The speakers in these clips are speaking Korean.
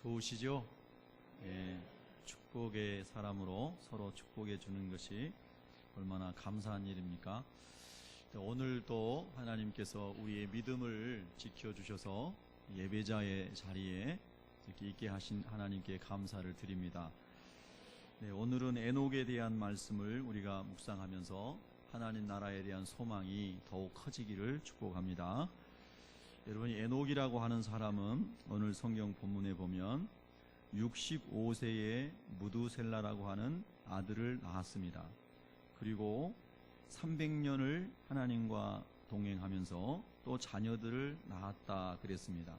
좋으시죠? 예, 축복의 사람으로 서로 축복해 주는 것이 얼마나 감사한 일입니까? 오늘도 하나님께서 우리의 믿음을 지켜주셔서 예배자의 자리에 이렇게 있게 하신 하나님께 감사를 드립니다. 네, 오늘은 에녹에 대한 말씀을 우리가 묵상하면서 하나님 나라에 대한 소망이 더욱 커지기를 축복합니다. 여러분, 에녹이라고 하는 사람은 오늘 성경 본문에 보면 65세에 무두셀라라고 하는 아들을 낳았습니다. 그리고 300년을 하나님과 동행하면서 또 자녀들을 낳았다 그랬습니다.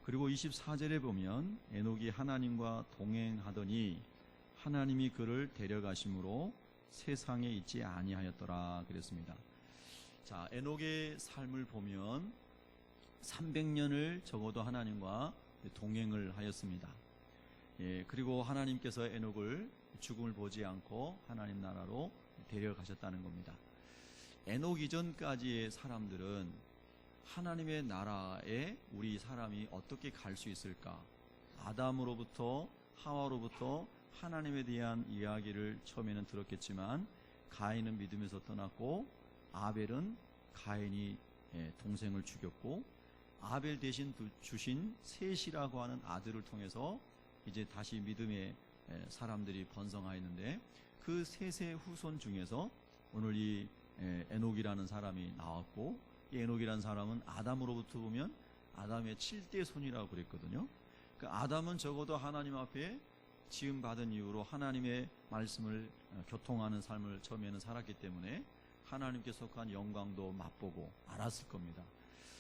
그리고 24절에 보면 에녹이 하나님과 동행하더니 하나님이 그를 데려가심으로 세상에 있지 아니하였더라 그랬습니다. 자, 에녹의 삶을 보면 300년을 적어도 하나님과 동행을 하였습니다. 예, 그리고 하나님께서 에녹을 죽음을 보지 않고 하나님 나라로 데려가셨다는 겁니다. 에녹 이전까지의 사람들은 하나님의 나라에 우리 사람이 어떻게 갈 수 있을까? 아담으로부터 하와로부터 하나님에 대한 이야기를 처음에는 들었겠지만 가인은 믿음에서 떠났고 아벨은 가인이 동생을 죽였고 아벨 대신 주신 셋이라고 하는 아들을 통해서 이제 다시 믿음의 사람들이 번성하였는데 그 셋의 후손 중에서 오늘 이 에녹이라는 사람이 나왔고, 이 에녹이라는 사람은 아담으로부터 보면 아담의 7대 손이라고 그랬거든요. 그 아담은 적어도 하나님 앞에 지음받은 이후로 하나님의 말씀을 교통하는 삶을 처음에는 살았기 때문에 하나님께 속한 영광도 맛보고 알았을 겁니다.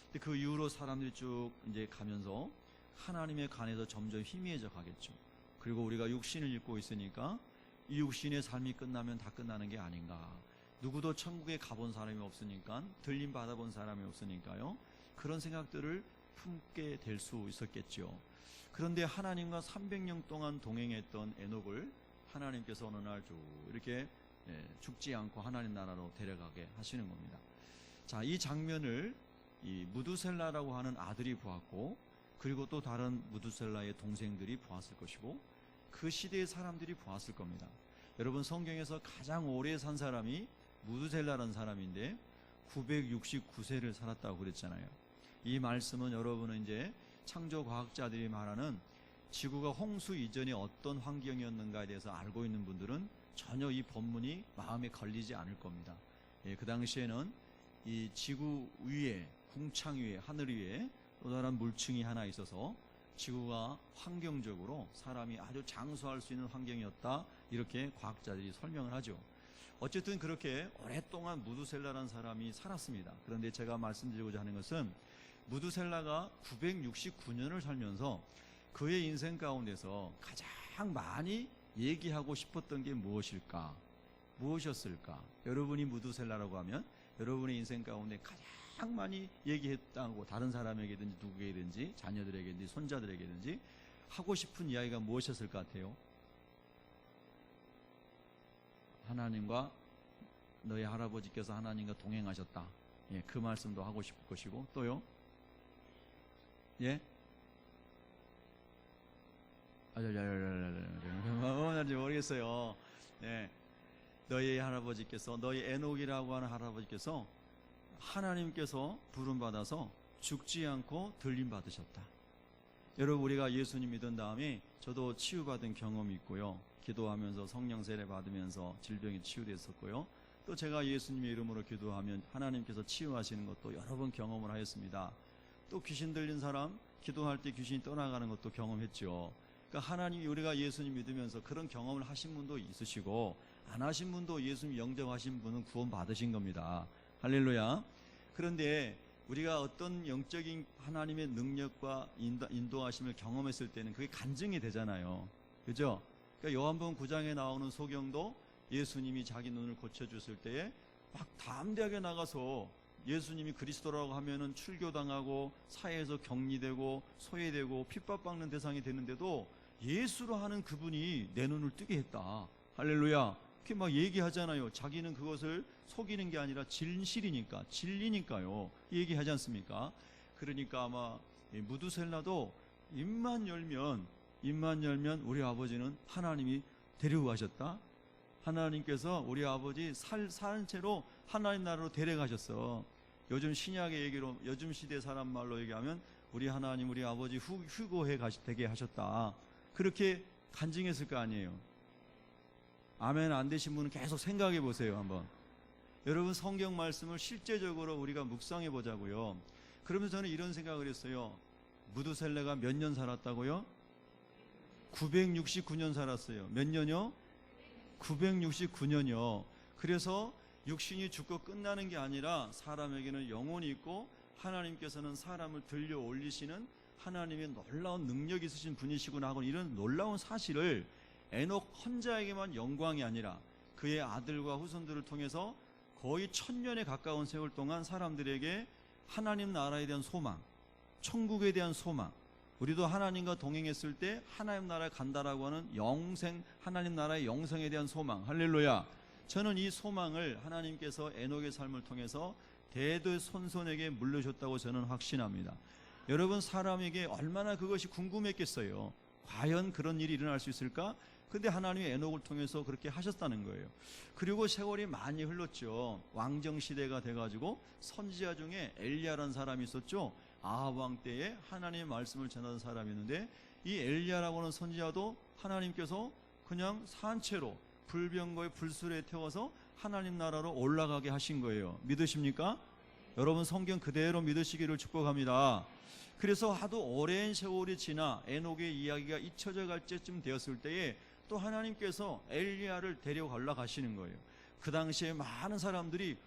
근데 그 이후로 사람들이 쭉 이제 가면서 하나님의 간에서 점점 희미해져 가겠죠. 그리고 우리가 육신을 입고 있으니까 이 육신의 삶이 끝나면 다 끝나는 게 아닌가. 누구도 천국에 가본 사람이 없으니까, 들림 받아본 사람이 없으니까요. 그런 생각들을 품게 될 수 있었겠죠. 그런데 하나님과 300년 동안 동행했던 에녹을 하나님께서 어느 날 쭉 이렇게 죽지 않고 하나님 나라로 데려가게 하시는 겁니다. 자, 이 장면을 이 무두셀라라고 하는 아들이 보았고, 그리고 또 다른 무두셀라의 동생들이 보았을 것이고, 그 시대의 사람들이 보았을 겁니다. 여러분, 성경에서 가장 오래 산 사람이 무두셀라라는 사람인데 969세를 살았다고 그랬잖아요. 이 말씀은 여러분은 이제 창조과학자들이 말하는 지구가 홍수 이전에 어떤 환경이었는가에 대해서 알고 있는 분들은 전혀 이 본문이 마음에 걸리지 않을 겁니다. 예, 그 당시에는 이 지구 위에, 궁창 위에, 하늘 위에 또 다른 물층이 하나 있어서 지구가 환경적으로 사람이 아주 장수할 수 있는 환경이었다, 이렇게 과학자들이 설명을 하죠. 어쨌든 그렇게 오랫동안 무두셀라라는 사람이 살았습니다. 그런데 제가 말씀드리고자 하는 것은 무두셀라가 969년을 살면서 그의 인생 가운데서 가장 많이 얘기하고 싶었던 게 무엇일까? 무엇이었을까? 여러분이 무두셀라라고 하면 여러분의 인생 가운데 가장 많이 얘기했다고, 다른 사람에게든지 누구에게든지 자녀들에게든지 손자들에게든지 하고 싶은 이야기가 무엇이었을 것 같아요? 하나님과 너희 할아버지께서 하나님과 동행하셨다. 예, 그 말씀도 하고 싶을 것이고, 또요? 예? 뭔지 모르겠어요. 예. 너희 할아버지께서, 너희 에녹이라고 하는 할아버지께서 하나님께서 부름받아서 죽지 않고 들림받으셨다. 여러분, 우리가 예수님 믿은 다음에 저도 치유받은 경험이 있고요. 기도하면서 성령 세례 받으면서 질병이 치유됐었고요. 또 제가 예수님의 이름으로 기도하면 하나님께서 치유하시는 것도 여러 번 경험을 하였습니다. 또 귀신 들린 사람 기도할 때 귀신이 떠나가는 것도 경험했죠. 그러니까 하나님이, 우리가 예수님 믿으면서 그런 경험을 하신 분도 있으시고 안 하신 분도 예수님 영접하신 분은 구원 받으신 겁니다. 할렐루야. 그런데 우리가 어떤 영적인 하나님의 능력과 인도하심을 경험했을 때는 그게 간증이 되잖아요. 그죠? 그러니까 요한복음 9장에 나오는 소경도 예수님이 자기 눈을 고쳐줬을 때에 막 담대하게 나가서 예수님이 그리스도라고 하면은 출교당하고 사회에서 격리되고 소외되고 핍박받는 대상이 되는데도 예수로 하는 그분이 내 눈을 뜨게 했다. 할렐루야. 그렇게 막 얘기하잖아요. 자기는 그것을 속이는 게 아니라 진실이니까, 진리니까요. 얘기하지 않습니까? 그러니까 아마 무두셀라도 입만 열면 우리 아버지는 하나님이 데리고 가셨다. 하나님께서 우리 아버지 사는 채로 하나님 나라로 데려가셨어. 요즘 신약의 얘기로, 요즘 시대 사람 말로 얘기하면 우리 하나님, 우리 아버지 휴거해 되게 하셨다. 그렇게 간증했을 거 아니에요. 아멘 안 되신 분은 계속 생각해 보세요. 한번 여러분, 성경 말씀을 실제적으로 우리가 묵상해 보자고요. 그러면서 저는 이런 생각을 했어요. 무두셀레가 몇 년 살았다고요? 969년 살았어요. 몇 년요? 969년이요. 그래서 육신이 죽고 끝나는 게 아니라 사람에게는 영혼이 있고 하나님께서는 사람을 들려 올리시는 하나님의 놀라운 능력이 있으신 분이시구나 하고, 이런 놀라운 사실을 에녹 혼자에게만 영광이 아니라 그의 아들과 후손들을 통해서 거의 1000년에 가까운 세월 동안 사람들에게 하나님 나라에 대한 소망, 천국에 대한 소망, 우리도 하나님과 동행했을 때 하나님 나라에 간다라고 하는 영생, 하나님 나라의 영생에 대한 소망, 할렐루야. 저는 이 소망을 하나님께서 에녹의 삶을 통해서 대대손손에게 물려줬다고 저는 확신합니다. 여러분, 사람에게 얼마나 그것이 궁금했겠어요. 과연 그런 일이 일어날 수 있을까? 근데 하나님이 에녹을 통해서 그렇게 하셨다는 거예요. 그리고 세월이 많이 흘렀죠. 왕정시대가 돼가지고 선지자 중에 엘리야라는 사람이 있었죠. 아합 왕 때에 하나님의 말씀을 전하는 사람이 있는데, 이 엘리야라고 하는 선지자도 하나님께서 그냥 산채로 불병거에 불술에 태워서 하나님 나라로 올라가게 하신 거예요. 믿으십니까? 여러분, 성경 그대로 믿으시기를 축복합니다. 그래서 하도 오랜 세월이 지나 에녹의 이야기가 잊혀져 갈 때쯤 되었을 때에 또 하나님께서 엘리야를 데려가 올라가시는 거예요. 그 당시에 많은 사람들이,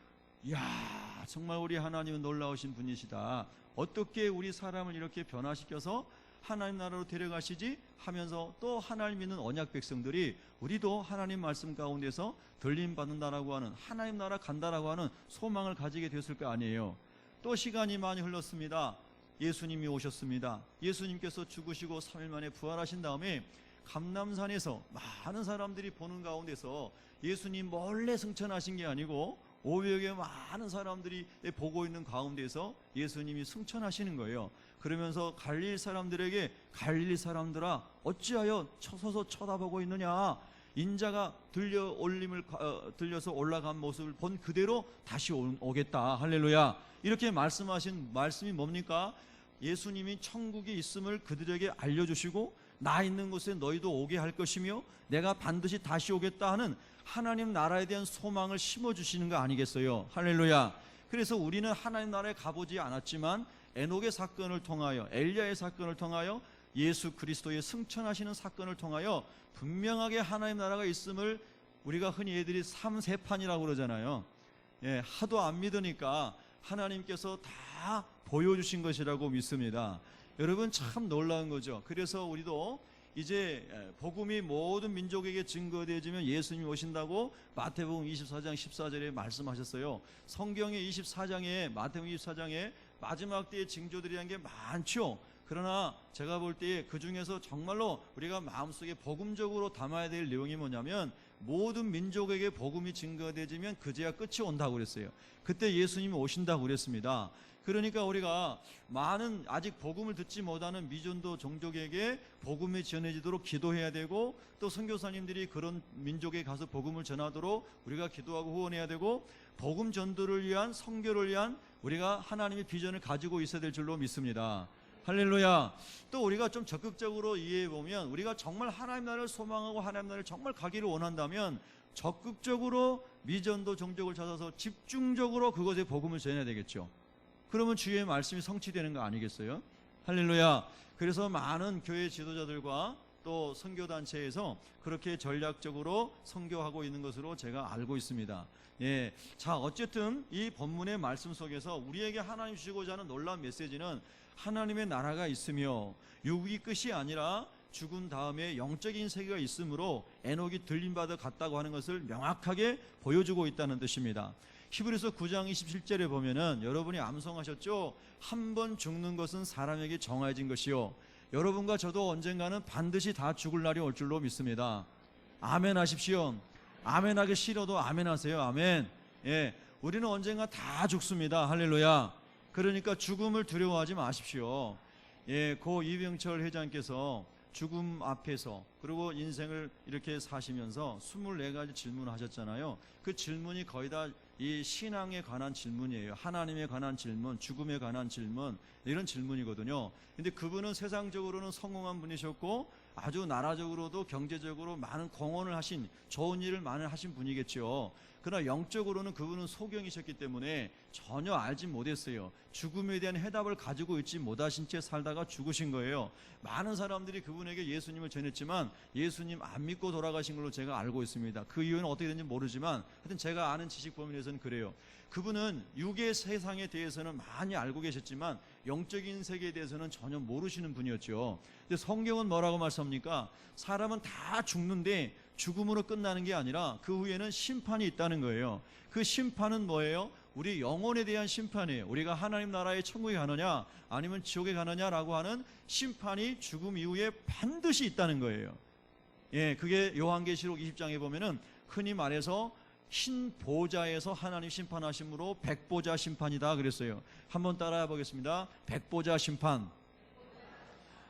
이야, 정말 우리 하나님은 놀라우신 분이시다. 어떻게 우리 사람을 이렇게 변화시켜서 하나님 나라로 데려가시지? 하면서 또 하나님 믿는 언약 백성들이 우리도 하나님 말씀 가운데서 들림 받는다라고 하는, 하나님 나라 간다라고 하는 소망을 가지게 됐을 거 아니에요. 또 시간이 많이 흘렀습니다. 예수님이 오셨습니다. 예수님께서 죽으시고 3일 만에 부활하신 다음에 감람산에서 많은 사람들이 보는 가운데서 예수님 몰래 승천하신 게 아니고 500여 많은 사람들이 보고 있는 가운데서 예수님이 승천하시는 거예요. 그러면서 갈릴리 사람들에게, 갈릴리 사람들아 어찌하여 서서 쳐다보고 있느냐, 인자가 들려서 올라간 모습을 본 그대로 다시 오겠다. 할렐루야. 이렇게 말씀하신 말씀이 뭡니까? 예수님이 천국에 있음을 그들에게 알려주시고 나 있는 곳에 너희도 오게 할 것이며 내가 반드시 다시 오겠다 하는 하나님 나라에 대한 소망을 심어주시는 거 아니겠어요? 할렐루야. 그래서 우리는 하나님 나라에 가보지 않았지만 에녹의 사건을 통하여, 엘리야의 사건을 통하여, 예수 그리스도의 승천하시는 사건을 통하여 분명하게 하나님 나라가 있음을 우리가 흔히 애들이 삼세판이라고 그러잖아요. 예, 하도 안 믿으니까 하나님께서 다 보여주신 것이라고 믿습니다. 여러분, 참 놀라운 거죠. 그래서 우리도 이제 복음이 모든 민족에게 증거되어지면 예수님이 오신다고 마태복음 24장 14절에 말씀하셨어요. 성경의 24장에, 마태복음 24장에 마지막 때의 징조들이라는 게 많죠. 그러나 제가 볼 때 그 중에서 정말로 우리가 마음속에 복음적으로 담아야 될 내용이 뭐냐면, 모든 민족에게 복음이 증거되어지면 그제야 끝이 온다고 그랬어요. 그때 예수님이 오신다고 그랬습니다. 그러니까 우리가 많은 아직 복음을 듣지 못하는 미전도 종족에게 복음이 전해지도록 기도해야 되고, 또 선교사님들이 그런 민족에 가서 복음을 전하도록 우리가 기도하고 후원해야 되고, 복음 전도를 위한, 선교를 위한 우리가 하나님의 비전을 가지고 있어야 될 줄로 믿습니다. 할렐루야. 또 우리가 좀 적극적으로 이해해 보면, 우리가 정말 하나님 나라를 소망하고 하나님 나라를 정말 가기를 원한다면 적극적으로 미전도 종족을 찾아서 집중적으로 그것에 복음을 전해야 되겠죠. 그러면 주의 말씀이 성취되는 거 아니겠어요? 할렐루야. 그래서 많은 교회 지도자들과 또 선교단체에서 그렇게 전략적으로 선교하고 있는 것으로 제가 알고 있습니다. 예. 자, 어쨌든 이 본문의 말씀 속에서 우리에게 하나님 주시고자 하는 놀라운 메시지는 하나님의 나라가 있으며 육이 끝이 아니라 죽은 다음에 영적인 세계가 있으므로 에녹이 들림받아 갔다고 하는 것을 명확하게 보여주고 있다는 뜻입니다. 히브리서 9장 27절에 보면은, 여러분이 암송하셨죠? 한 번 죽는 것은 사람에게 정해진 것이요, 여러분과 저도 언젠가는 반드시 다 죽을 날이 올 줄로 믿습니다. 아멘 하십시오. 아멘 하기 싫어도 아멘 하세요. 아멘. 예, 우리는 언젠가 다 죽습니다. 할렐루야. 그러니까 죽음을 두려워하지 마십시오. 고 이병철 회장께서 죽음 앞에서 그리고 인생을 이렇게 사시면서 24가지 질문을 하셨잖아요. 그 질문이 거의 다 이 신앙에 관한 질문이에요. 하나님에 관한 질문, 죽음에 관한 질문, 이런 질문이거든요. 근데 그분은 세상적으로는 성공한 분이셨고 아주 나라적으로도 경제적으로 많은 공헌을 하신, 좋은 일을 많이 하신 분이겠죠. 그러나 영적으로는 그분은 소경이셨기 때문에 전혀 알지 못했어요. 죽음에 대한 해답을 가지고 있지 못하신 채 살다가 죽으신 거예요. 많은 사람들이 그분에게 예수님을 전했지만 예수님 안 믿고 돌아가신 걸로 제가 알고 있습니다. 그 이유는 어떻게 됐는지 모르지만 하여튼 제가 아는 지식 범위에서는 그래요. 그분은 육의 세상에 대해서는 많이 알고 계셨지만 영적인 세계에 대해서는 전혀 모르시는 분이었죠. 근데 성경은 뭐라고 말씀합니까? 사람은 다 죽는데 죽음으로 끝나는 게 아니라 그 후에는 심판이 있다는 거예요. 그 심판은 뭐예요? 우리 영혼에 대한 심판이에요. 우리가 하나님 나라의 천국에 가느냐 아니면 지옥에 가느냐라고 하는 심판이 죽음 이후에 반드시 있다는 거예요. 그게 요한계시록 20장에 보면은 흔히 말해서 흰 보좌에서 하나님 심판하심으로 백보자 심판이다 그랬어요. 한번 따라해 보겠습니다. 백보자 심판.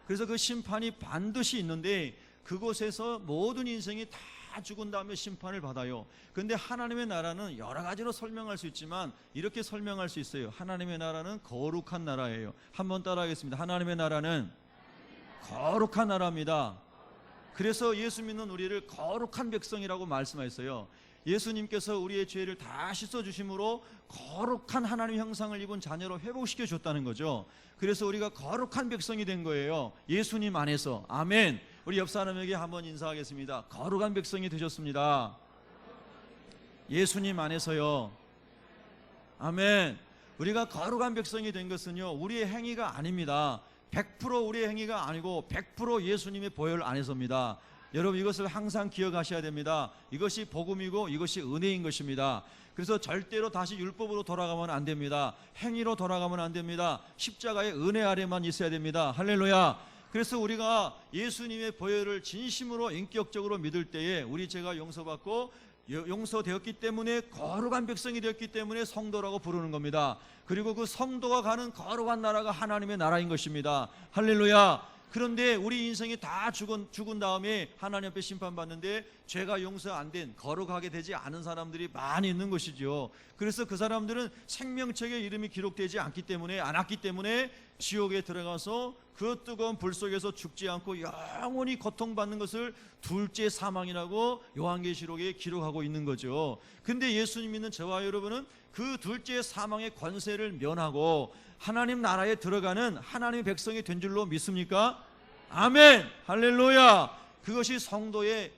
그래서 그 심판이 반드시 있는데 그곳에서 모든 인생이 다 죽은 다음에 심판을 받아요. 그런데 하나님의 나라는 여러 가지로 설명할 수 있지만 이렇게 설명할 수 있어요. 하나님의 나라는 거룩한 나라예요. 한번 따라하겠습니다. 하나님의 나라는 거룩한 나라입니다. 그래서 예수 믿는 우리를 거룩한 백성이라고 말씀하셨어요. 예수님께서 우리의 죄를 다 씻어주심으로 거룩한 하나님 형상을 입은 자녀로 회복시켜 줬다는 거죠. 그래서 우리가 거룩한 백성이 된 거예요. 예수님 안에서. 아멘. 우리 옆 사람에게 한번 인사하겠습니다. 거룩한 백성이 되셨습니다. 예수님 안에서요. 아멘. 우리가 거룩한 백성이 된 것은요 우리의 행위가 아닙니다. 100% 우리의 행위가 아니고 100% 예수님의 보혈 안에서입니다. 여러분 이것을 항상 기억하셔야 됩니다. 이것이 복음이고 이것이 은혜인 것입니다. 그래서 절대로 다시 율법으로 돌아가면 안 됩니다. 행위로 돌아가면 안 됩니다. 십자가의 은혜 아래만 있어야 됩니다. 할렐루야. 그래서 우리가 예수님의 보혈을 진심으로 인격적으로 믿을 때에 우리 죄가 용서받고 용서되었기 때문에 거룩한 백성이 되었기 때문에 성도라고 부르는 겁니다. 그리고 그 성도가 가는 거룩한 나라가 하나님의 나라인 것입니다. 할렐루야. 그런데 우리 인생이 다 죽은 다음에 하나님 앞에 심판받는데 죄가 용서 안 된 거룩하게 되지 않은 사람들이 많이 있는 것이죠. 그래서 그 사람들은 생명책에 이름이 기록되지 않기 때문에 지옥에 들어가서 그 뜨거운 불 속에서 죽지 않고 영원히 고통받는 것을 둘째 사망이라고 요한계시록에 기록하고 있는 거죠. 근데 예수님 믿는 저와 여러분은 그 둘째 사망의 권세를 면하고 하나님 나라에 들어가는 하나님의 백성이 된 줄로 믿습니까? 아멘. 할렐루야. 그것이 성도의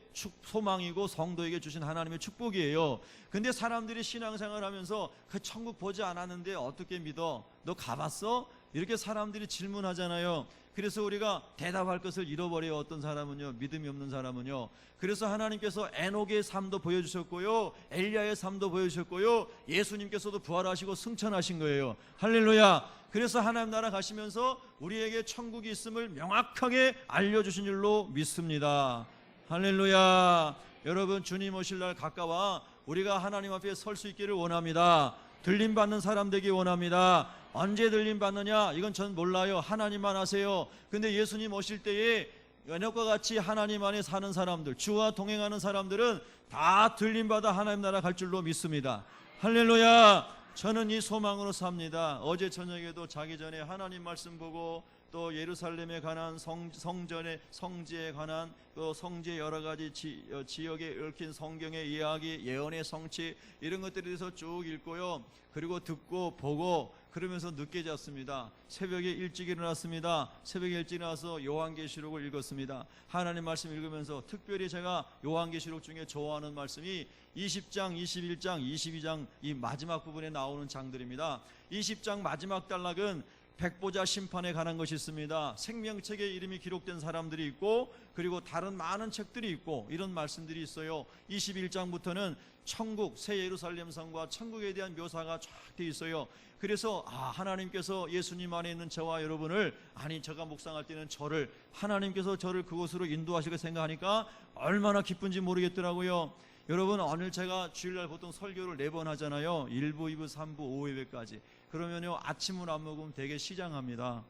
소망이고 성도에게 주신 하나님의 축복이에요. 근데 사람들이 신앙생활을 하면서 그 천국 보지 않았는데 어떻게 믿어? 너 가봤어? 이렇게 사람들이 질문하잖아요. 그래서 우리가 대답할 것을 잃어버려요. 어떤 사람은요, 믿음이 없는 사람은요. 그래서 하나님께서 에녹의 삶도 보여주셨고요, 엘리야의 삶도 보여주셨고요, 예수님께서도 부활하시고 승천하신 거예요. 할렐루야. 그래서 하나님 나라 가시면서 우리에게 천국이 있음을 명확하게 알려주신 줄로 믿습니다. 할렐루야. 여러분 주님 오실 날 가까워 우리가 하나님 앞에 설 수 있기를 원합니다. 들림받는 사람 되기 원합니다. 언제 들림받느냐? 이건 전 몰라요. 하나님만 아세요. 근데 예수님 오실 때에 에녹과 같이 하나님 안에 사는 사람들, 주와 동행하는 사람들은 다 들림받아 하나님 나라 갈 줄로 믿습니다. 할렐루야. 저는 이 소망으로 삽니다. 어제 저녁에도 자기 전에 하나님 말씀 보고 또 예루살렘에 관한 성지에 관한 또 성지의 여러 가지 지역에 얽힌 성경의 이야기, 예언의 성취 이런 것들에 대해서 쭉 읽고요. 그리고 듣고 보고 그러면서 늦게 잤습니다. 새벽에 일찍 일어났습니다. 새벽에 일찍 일어나서 요한계시록을 읽었습니다. 하나님 말씀 읽으면서 특별히 제가 요한계시록 중에 좋아하는 말씀이 20장, 21장, 22장 이 마지막 부분에 나오는 장들입니다. 20장 마지막 단락은 백보자 심판에 관한 것이 있습니다. 생명책에 이름이 기록된 사람들이 있고 그리고 다른 많은 책들이 있고 이런 말씀들이 있어요. 21장부터는 천국, 새 예루살렘 성과 천국에 대한 묘사가 쫙 돼 있어요. 그래서 하나님께서 예수님 안에 있는 저와 여러분을, 아니 제가 묵상할 때는 저를, 하나님께서 저를 그곳으로 인도하시게 생각하니까 얼마나 기쁜지 모르겠더라고요. 여러분 오늘 제가 주일날 보통 설교를 4번 하잖아요. 1부, 2부, 3부, 5예배까지. 그러면요 아침을 안 먹으면 되게 시장합니다.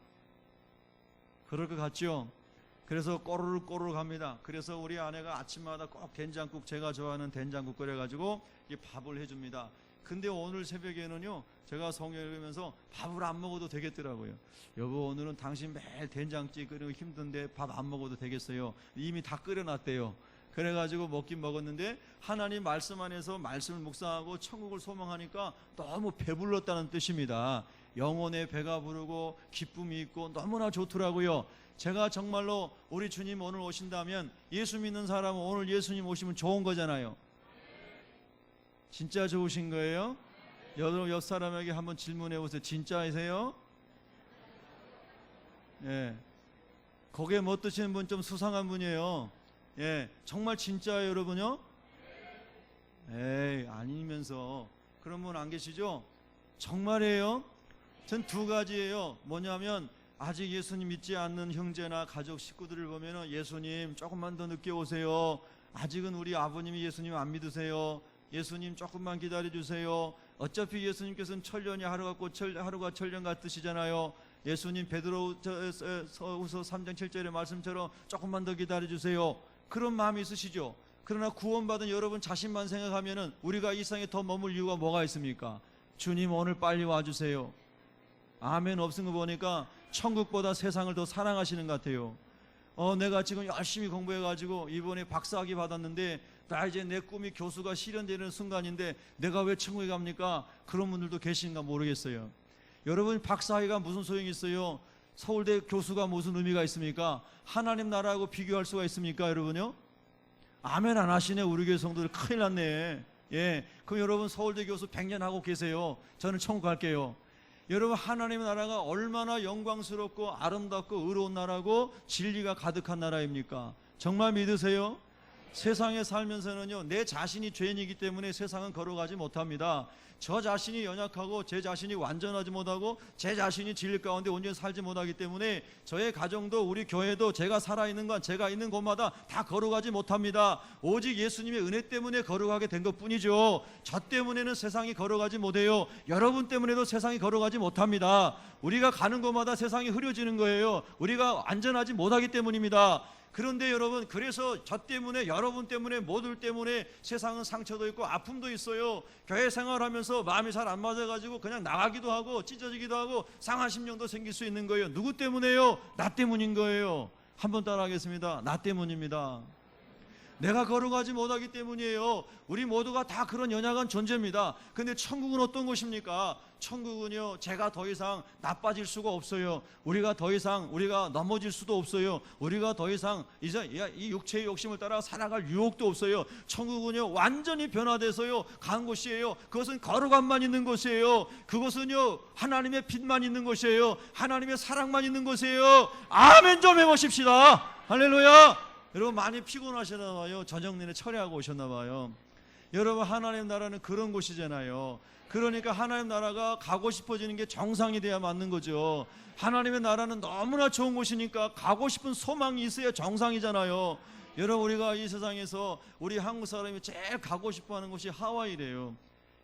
그럴 것 같죠? 그래서 꼬르륵 합니다. 그래서 우리 아내가 아침마다 꼭 된장국, 제가 좋아하는 된장국 끓여가지고 이 밥을 해줍니다. 근데 오늘 새벽에는요, 제가 성경 읽으면서 밥을 안 먹어도 되겠더라고요. 여보, 오늘은 당신 매일 된장찌개 끓이고 힘든데 밥 안 먹어도 되겠어요? 이미 다 끓여놨대요. 그래가지고 먹긴 먹었는데, 하나님 말씀 안에서 말씀을 묵상하고 천국을 소망하니까 너무 배불렀다는 뜻입니다. 영혼의 배가 부르고 기쁨이 있고 너무나 좋더라고요. 제가 정말로 우리 주님 오늘 오신다면, 예수 믿는 사람은 오늘 예수님 오시면 좋은 거잖아요. 진짜 좋으신 거예요? 여러분 옆 사람에게 한번 질문해 보세요. 진짜이세요? 예. 거기에 못 드시는 분 좀 수상한 분이에요. 예. 정말 진짜예요, 여러분요? 에이, 아니면서. 그런 분 안 계시죠? 정말이에요? 전 두 가지예요. 뭐냐면, 아직 예수님 믿지 않는 형제나 가족 식구들을 보면, 예수님 조금만 더 늦게 오세요. 아직은 우리 아버님이 예수님 안 믿으세요. 예수님 조금만 기다려주세요. 어차피 예수님께서는 천년이 하루 같고 하루가 천년 같으시잖아요. 예수님 베드로후서 3장 7절의 말씀처럼 조금만 더 기다려주세요. 그런 마음이 있으시죠? 그러나 구원받은 여러분 자신만 생각하면 우리가 이 세상에 더 머물 이유가 뭐가 있습니까? 주님 오늘 빨리 와주세요. 아멘 없은 거 보니까 천국보다 세상을 더 사랑하시는 것 같아요. 내가 지금 열심히 공부해가지고 이번에 박사학위 받았는데, 나 이제 내 꿈이 교수가 실현되는 순간인데 내가 왜 천국에 갑니까? 그런 분들도 계신가 모르겠어요. 여러분, 박사학위가 무슨 소용이 있어요? 서울대 교수가 무슨 의미가 있습니까? 하나님 나라하고 비교할 수가 있습니까, 여러분요? 아멘 안 하시네. 우리 교회 성도들 큰일 났네. 예, 그럼 여러분 서울대 교수 100년 하고 계세요. 저는 천국 갈게요. 여러분, 하나님의 나라가 얼마나 영광스럽고 아름답고 의로운 나라고 진리가 가득한 나라입니까? 정말 믿으세요? 세상에 살면서는요, 내 자신이 죄인이기 때문에 세상은 걸어가지 못합니다. 저 자신이 연약하고 제 자신이 완전하지 못하고 제 자신이 진리 가운데 온전히 살지 못하기 때문에 저의 가정도 우리 교회도 제가 살아있는 건 제가 있는 곳마다 다 걸어가지 못합니다. 오직 예수님의 은혜 때문에 걸어가게 된 것뿐이죠. 저 때문에는 세상이 걸어가지 못해요. 여러분 때문에도 세상이 걸어가지 못합니다. 우리가 가는 곳마다 세상이 흐려지는 거예요. 우리가 안전하지 못하기 때문입니다. 그런데 여러분, 그래서 저 때문에, 여러분 때문에, 모두 때문에 세상은 상처도 있고 아픔도 있어요. 교회 생활하면서 마음이 잘 안 맞아가지고 그냥 나가기도 하고 찢어지기도 하고 상한 심령도 생길 수 있는 거예요. 누구 때문에요? 나 때문인 거예요. 한번 따라하겠습니다. 나 때문입니다. 내가 걸어가지 못하기 때문이에요. 우리 모두가 다 그런 연약한 존재입니다. 근데 천국은 어떤 곳입니까? 천국은요, 제가 더 이상 나빠질 수가 없어요. 우리가 더 이상 우리가 넘어질 수도 없어요. 우리가 더 이상 이제 이 육체의 욕심을 따라 살아갈 유혹도 없어요. 천국은요, 완전히 변화돼서요 간 곳이에요. 그것은 거룩함만 있는 곳이에요. 그것은요, 하나님의 빛만 있는 곳이에요. 하나님의 사랑만 있는 곳이에요. 아멘 좀 해보십시다. 할렐루야. 여러분, 많이 피곤하셨나 봐요. 저녁 내내 철회하고 오셨나 봐요. 여러분, 하나님 나라는 그런 곳이잖아요. 그러니까 하나님 나라가 가고 싶어지는 게 정상이 돼야 맞는 거죠. 하나님의 나라는 너무나 좋은 곳이니까 가고 싶은 소망이 있어야 정상이잖아요. 여러분, 우리가 이 세상에서 우리 한국 사람이 제일 가고 싶어하는 곳이 하와이래요.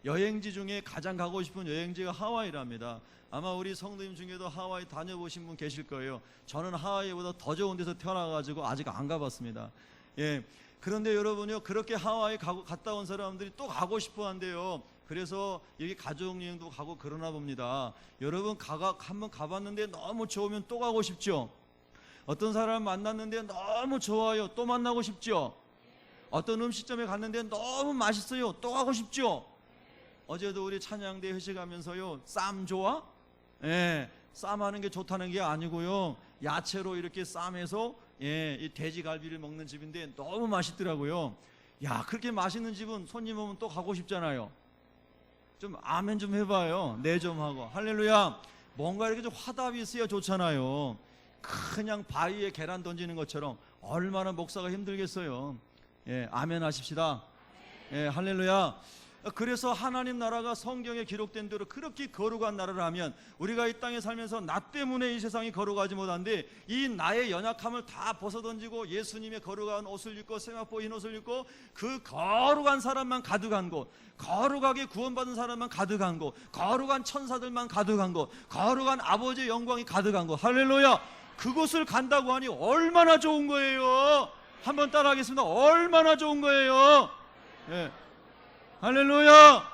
여행지 중에 가장 가고 싶은 여행지가 하와이랍니다. 아마 우리 성도님 중에도 하와이 다녀보신 분 계실 거예요. 저는 하와이보다 더 좋은 데서 태어나가지고 아직 안 가봤습니다. 예. 그런데 여러분요, 그렇게 하와이 갔다 온 사람들이 또 가고 싶어 한대요. 그래서 여기 가족여행도 가고 그러나 봅니다. 여러분, 한번 가봤는데 너무 좋으면 또 가고 싶죠? 어떤 사람 만났는데 너무 좋아요. 또 만나고 싶죠? 어떤 음식점에 갔는데 너무 맛있어요. 또 가고 싶죠? 어제도 우리 찬양대 회식하면서요, 쌈 좋아? 예, 쌈하는 게 좋다는 게 아니고요, 야채로 이렇게 쌈해서 이 돼지갈비를 먹는 집인데 너무 맛있더라고요. 야, 그렇게 맛있는 집은 손님 오면 또 가고 싶잖아요. 좀 아멘 좀 해봐요. 네 좀 하고. 할렐루야. 뭔가 이렇게 좀 화답이 있어야 좋잖아요. 그냥 바위에 계란 던지는 것처럼 얼마나 목사가 힘들겠어요. 예, 아멘 하십시다. 예, 할렐루야. 그래서 하나님 나라가 성경에 기록된 대로 그렇게 거룩한 나라를 하면, 우리가 이 땅에 살면서 나 때문에 이 세상이 거룩하지 못한데 이 나의 연약함을 다 벗어던지고 예수님의 거룩한 옷을 입고 세마포 흰 옷을 입고 그 거룩한 사람만 가득한 곳, 거룩하게 구원받은 사람만 가득한 곳, 거룩한 천사들만 가득한 곳, 거룩한 아버지의 영광이 가득한 곳, 할렐루야. 그곳을 간다고 하니 얼마나 좋은 거예요. 한번 따라하겠습니다. 얼마나 좋은 거예요. 예. 할렐루야.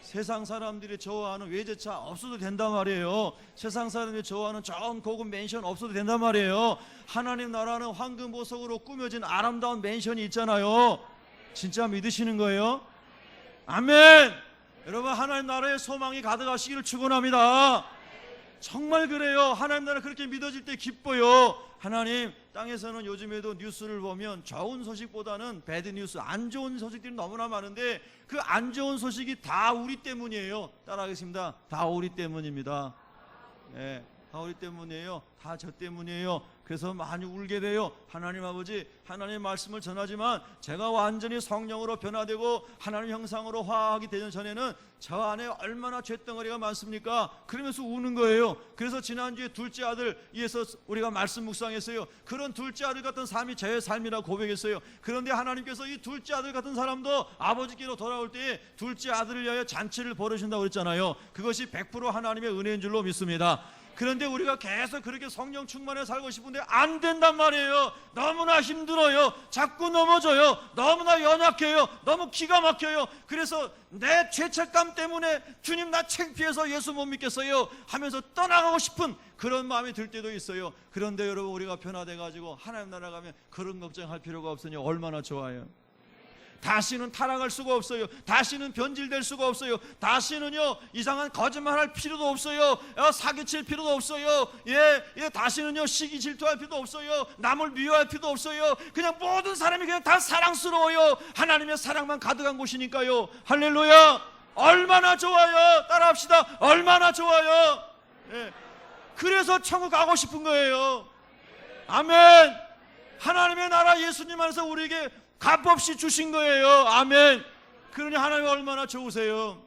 세상 사람들이 좋아하는 외제차 없어도 된단 말이에요. 세상 사람들이 좋아하는 좋은 고급 맨션 없어도 된단 말이에요. 하나님 나라는 황금 보석으로 꾸며진 아름다운 맨션이 있잖아요. 진짜 믿으시는 거예요? 아멘. 여러분, 하나님 나라의 소망이 가득하시기를 축원합니다. 정말 그래요. 하나님 나라 그렇게 믿어질 때 기뻐요. 하나님, 땅에서는 요즘에도 뉴스를 보면 좋은 소식보다는 배드 뉴스, 안 좋은 소식들이 너무나 많은데 그 안 좋은 소식이 다 우리 때문이에요. 따라하겠습니다. 다 우리 때문입니다. 네, 다 우리 때문이에요. 다 저 때문이에요. 그래서 많이 울게 돼요. 하나님 아버지, 하나님의 말씀을 전하지만 제가 완전히 성령으로 변화되고 하나님 형상으로 화하기 되는 전에는 저 안에 얼마나 죄덩어리가 많습니까? 그러면서 우는 거예요. 그래서 지난주에 둘째 아들 위해서 우리가 말씀 묵상했어요. 그런 둘째 아들 같은 삶이 제 삶이라고 고백했어요. 그런데 하나님께서 이 둘째 아들 같은 사람도 아버지께로 돌아올 때에 둘째 아들을 위하여 잔치를 벌이신다고 그랬잖아요. 그것이 100% 하나님의 은혜인 줄로 믿습니다. 그런데 우리가 계속 그렇게 성령 충만해 살고 싶은데 안 된단 말이에요. 너무나 힘들어요. 자꾸 넘어져요. 너무나 연약해요. 너무 기가 막혀요. 그래서 내 죄책감 때문에 주님 나 창피해서 예수 못 믿겠어요 하면서 떠나가고 싶은 그런 마음이 들 때도 있어요. 그런데 여러분, 우리가 변화돼 가지고 하나님 나라 가면 그런 걱정할 필요가 없으니 얼마나 좋아요. 다시는 타락할 수가 없어요. 다시는 변질될 수가 없어요. 다시는요 이상한 거짓말할 필요도 없어요. 사기칠 필요도 없어요. 다시는요 시기 질투할 필요도 없어요. 남을 미워할 필요도 없어요. 그냥 모든 사람이 그냥 다 사랑스러워요. 하나님의 사랑만 가득한 곳이니까요. 할렐루야. 얼마나 좋아요. 따라합시다. 얼마나 좋아요. 그래서 천국 가고 싶은 거예요. 아멘. 하나님의 나라 예수님 안에서 우리에게 값없이 주신 거예요. 아멘. 그러니 하나님 얼마나 좋으세요.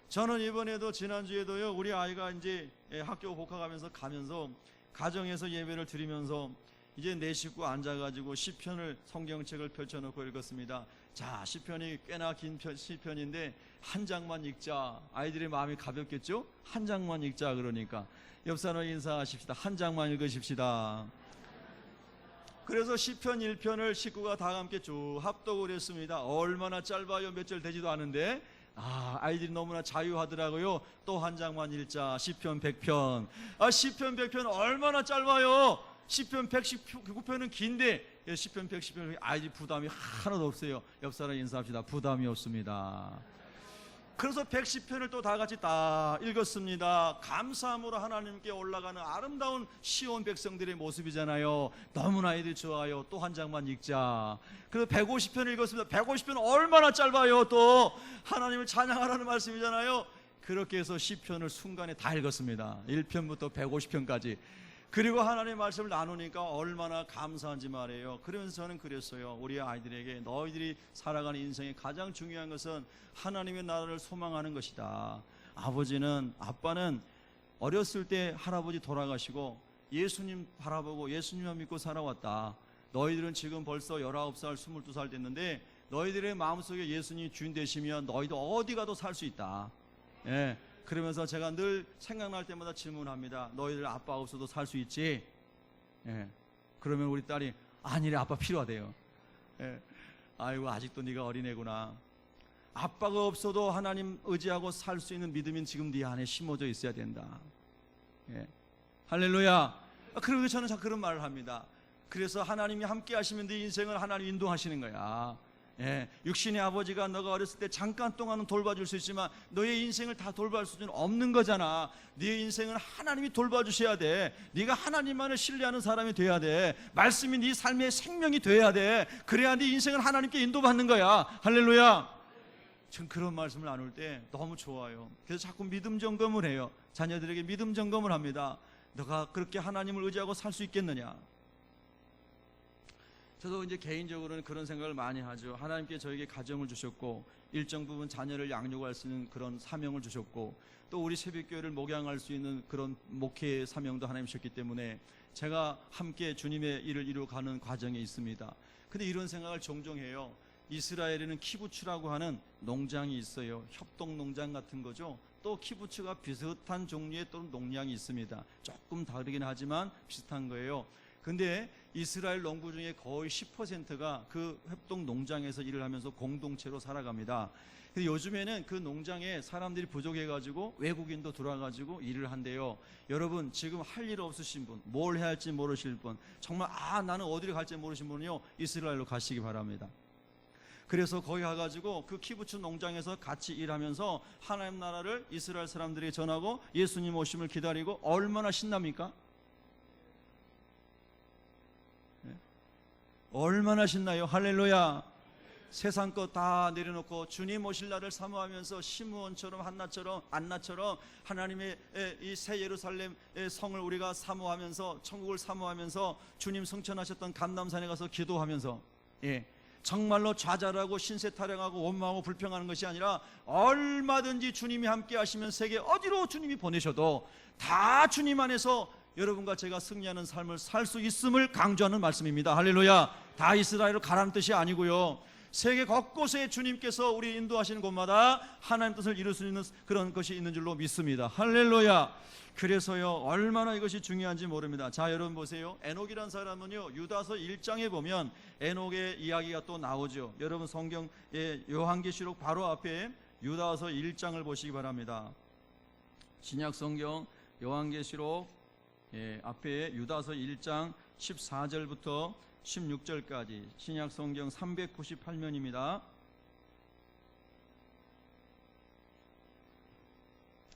저는 이번에도 지난주에도요 우리 아이가 이제 학교 복학하면서 가면서 가정에서 예배를 드리면서 이제 내 식구 앉아가지고 시편을 성경책을 펼쳐놓고 읽었습니다. 자, 시편이 꽤나 긴 시편인데 한 장만 읽자. 아이들의 마음이 가볍겠죠? 한 장만 읽자. 그러니까 옆 사람 인사하십시다. 한 장만 읽으십시다. 그래서 시편 1편을 식구가 다 함께 쭉 합독을 했습니다. 얼마나 짧아요. 몇 절 되지도 않은데 아이들이 너무나 자유하더라고요. 또 한 장만 읽자. 시편 100편. 시편 100편 얼마나 짧아요. 시편 119편은 긴데 시편 110편 아이들 부담이 하나도 없어요. 옆 사람 인사합시다. 부담이 없습니다. 그래서 110편을 또 다 같이 다 읽었습니다. 감사함으로 하나님께 올라가는 아름다운 시온 백성들의 모습이잖아요. 너무나 아이들 좋아요. 또 한 장만 읽자. 그래서 150편을 읽었습니다. 150편 얼마나 짧아요. 또 하나님을 찬양하라는 말씀이잖아요. 그렇게 해서 시편을 순간에 다 읽었습니다. 1편부터 150편까지. 그리고 하나님의 말씀을 나누니까 얼마나 감사한지 말이에요. 그러면서 저는 그랬어요. 우리 아이들에게 너희들이 살아가는 인생의 가장 중요한 것은 하나님의 나라를 소망하는 것이다. 아빠는 어렸을 때 할아버지 돌아가시고 예수님 바라보고 예수님만 믿고 살아왔다. 너희들은 지금 벌써 19살, 22살 됐는데 너희들의 마음속에 예수님이 주인 되시면 너희도 어디 가도 살 수 있다. 그러면서 제가 늘 생각날 때마다 질문합니다. 너희들 아빠 없어도 살 수 있지? 그러면 우리 딸이 아니래, 아빠 필요하대요. 아이고, 아직도 네가 어린애구나. 아빠가 없어도 하나님 의지하고 살 수 있는 믿음이 지금 네 안에 심어져 있어야 된다. 할렐루야. 그리고 저는 자 그런 말을 합니다. 그래서 하나님이 함께 하시면 네 인생을 하나님 인도하시는 거야. 육신의 아버지가 너가 어렸을 때 잠깐 동안은 돌봐줄 수 있지만 너의 인생을 다 돌볼 수는 없는 거잖아. 네 인생은 하나님이 돌봐주셔야 돼. 네가 하나님만을 신뢰하는 사람이 돼야 돼. 말씀이 네 삶의 생명이 돼야 돼. 그래야 네 인생은 하나님께 인도받는 거야. 할렐루야. 전 그런 말씀을 나눌 때 너무 좋아요. 그래서 자꾸 믿음 점검을 해요. 자녀들에게 믿음 점검을 합니다. 너가 그렇게 하나님을 의지하고 살 수 있겠느냐. 저도 이제 개인적으로는 그런 생각을 많이 하죠. 하나님께 저에게 가정을 주셨고 일정 부분 자녀를 양육할 수 있는 그런 사명을 주셨고 또 우리 새벽교회를 목양할 수 있는 그런 목회 사명도 하나님 주셨기 때문에 제가 함께 주님의 일을 이루어가는 과정에 있습니다. 근데 이런 생각을 종종 해요. 이스라엘에는 키부츠라고 하는 농장이 있어요. 협동농장 같은 거죠. 또 키부츠가 비슷한 종류의 또 농장이 있습니다. 조금 다르긴 하지만 비슷한 거예요. 근데 이스라엘 농부 중에 거의 10%가 그 협동 농장에서 일을 하면서 공동체로 살아갑니다. 근데 요즘에는 그 농장에 사람들이 부족해가지고 외국인도 들어와가지고 일을 한대요. 여러분, 지금 할 일 없으신 분, 뭘 해야 할지 모르실 분, 정말 나는 어디를 갈지 모르신 분은요, 이스라엘로 가시기 바랍니다. 그래서 거기 가가지고 그 키부츠 농장에서 같이 일하면서 하나님 나라를 이스라엘 사람들이 전하고 예수님 오심을 기다리고 얼마나 신납니까? 얼마나 신나요? 할렐루야. 세상 것 다 내려놓고 주님 오실 날을 사모하면서 시므온처럼 안나처럼 하나님의 이 새 예루살렘의 성을 우리가 사모하면서 천국을 사모하면서 주님 성천하셨던 감람산에 가서 기도하면서 정말로 좌절하고 신세 타령하고 원망하고 불평하는 것이 아니라 얼마든지 주님이 함께 하시면 세계 어디로 주님이 보내셔도 다 주님 안에서 여러분과 제가 승리하는 삶을 살 수 있음을 강조하는 말씀입니다. 할렐루야. 다 이스라엘로 가라는 뜻이 아니고요, 세계 곳곳에 주님께서 우리 인도하시는 곳마다 하나님 뜻을 이룰 수 있는 그런 것이 있는 줄로 믿습니다. 할렐루야. 그래서요, 얼마나 이것이 중요한지 모릅니다. 자, 여러분 보세요. 에녹이라는 사람은요, 유다서 1장에 보면 에녹의 이야기가 또 나오죠. 여러분 성경 요한계시록 바로 앞에 유다서 1장을 보시기 바랍니다. 신약 성경 요한계시록 앞에 유다서 1장 14절부터 16절까지 신약 성경 398면입니다.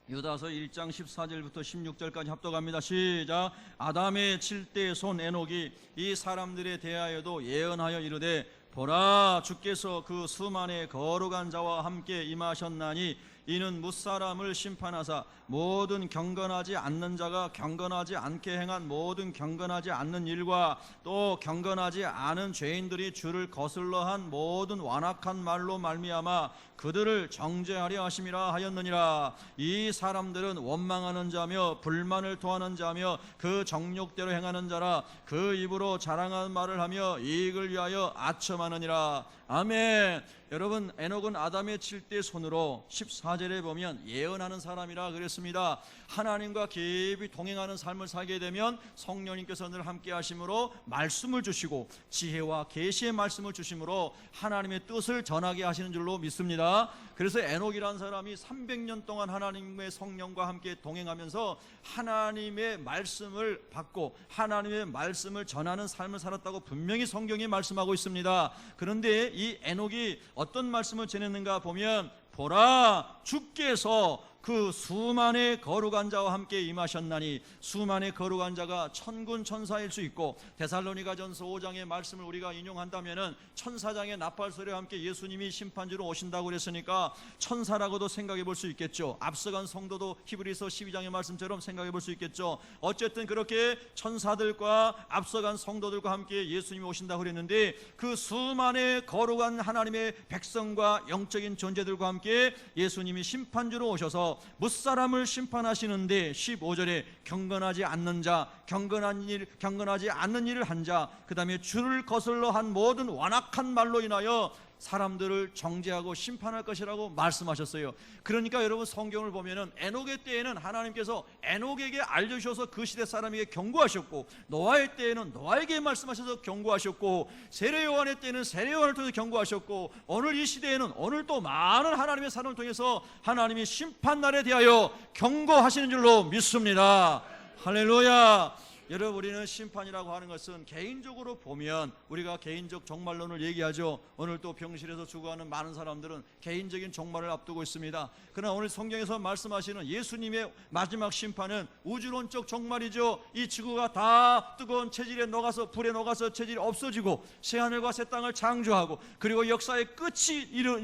유다서 1장 14절부터 16절까지 합독합니다. 시작. 아담의 7대 손 에녹이 이 사람들에 대하여도 예언하여 이르되, 보라, 주께서 그 수만의 거룩한 자와 함께 임하셨나니 이는 무사람을 심판하사 모든 경건하지 않는 자가 경건하지 않게 행한 모든 경건하지 않는 일과 또 경건하지 않은 죄인들이 주를 거슬러 한 모든 완악한 말로 말미암아 그들을 정죄하려 하심이라 하였느니라. 이 사람들은 원망하는 자며 불만을 토하는 자며 그 정욕대로 행하는 자라. 그 입으로 자랑하는 말을 하며 이익을 위하여 아첨하느니라. 아멘. 여러분, 에녹은 아담의 7대 손으로 14절에 보면 예언하는 사람이라 그랬습니다. 하나님과 깊이 동행하는 삶을 살게 되면 성령님께서 늘 함께 하심으로 말씀을 주시고 지혜와 계시의 말씀을 주심으로 하나님의 뜻을 전하게 하시는 줄로 믿습니다. 그래서 에녹이라는 사람이 300년 동안 하나님의 성령과 함께 동행하면서 하나님의 말씀을 받고 하나님의 말씀을 전하는 삶을 살았다고 분명히 성경이 말씀하고 있습니다. 그런데 이 에녹이 어떤 말씀을 전했는가 보면, 보라, 주께서 그 수만의 거룩한 자와 함께 임하셨나니, 수만의 거룩한 자가 천군 천사일 수 있고, 데살로니가전서 5장의 말씀을 우리가 인용한다면은 천사장의 나팔소리와 함께 예수님이 심판주로 오신다고 그랬으니까 천사라고도 생각해 볼 수 있겠죠. 앞서간 성도도 히브리서 12장의 말씀처럼 생각해 볼 수 있겠죠. 어쨌든 그렇게 천사들과 앞서간 성도들과 함께 예수님이 오신다고 그랬는데, 그 수만의 거룩한 하나님의 백성과 영적인 존재들과 함께 예수님이 심판주로 오셔서 무사람을 심판하시는데 15절에 경건하지 않는 자, 경건하지 않는 일을 한 자, 그 다음에 주를 거슬러 한 모든 완악한 말로 인하여 사람들을 정죄하고 심판할 것이라고 말씀하셨어요. 그러니까 여러분 성경을 보면은 에녹의 때에는 하나님께서 에녹에게 알려주셔서 그 시대 사람에게 경고하셨고, 노아의 때에는 노아에게 말씀하셔서 경고하셨고, 세례 요한의 때에는 세례 요한을 통해서 경고하셨고, 오늘 이 시대에는 오늘 또 많은 하나님의 사람을 통해서 하나님이 심판날에 대하여 경고하시는 줄로 믿습니다. 할렐루야. 여러분, 우리는 심판이라고 하는 것은 개인적으로 보면 우리가 개인적 종말론을 얘기하죠. 오늘 또 병실에서 죽어가는 많은 사람들은 개인적인 종말을 앞두고 있습니다. 그러나 오늘 성경에서 말씀하시는 예수님의 마지막 심판은 우주론적 종말이죠. 이 지구가 다 뜨거운 체질에 녹아서, 불에 녹아서 체질이 없어지고 새하늘과 새 땅을 창조하고, 그리고 역사의 끝이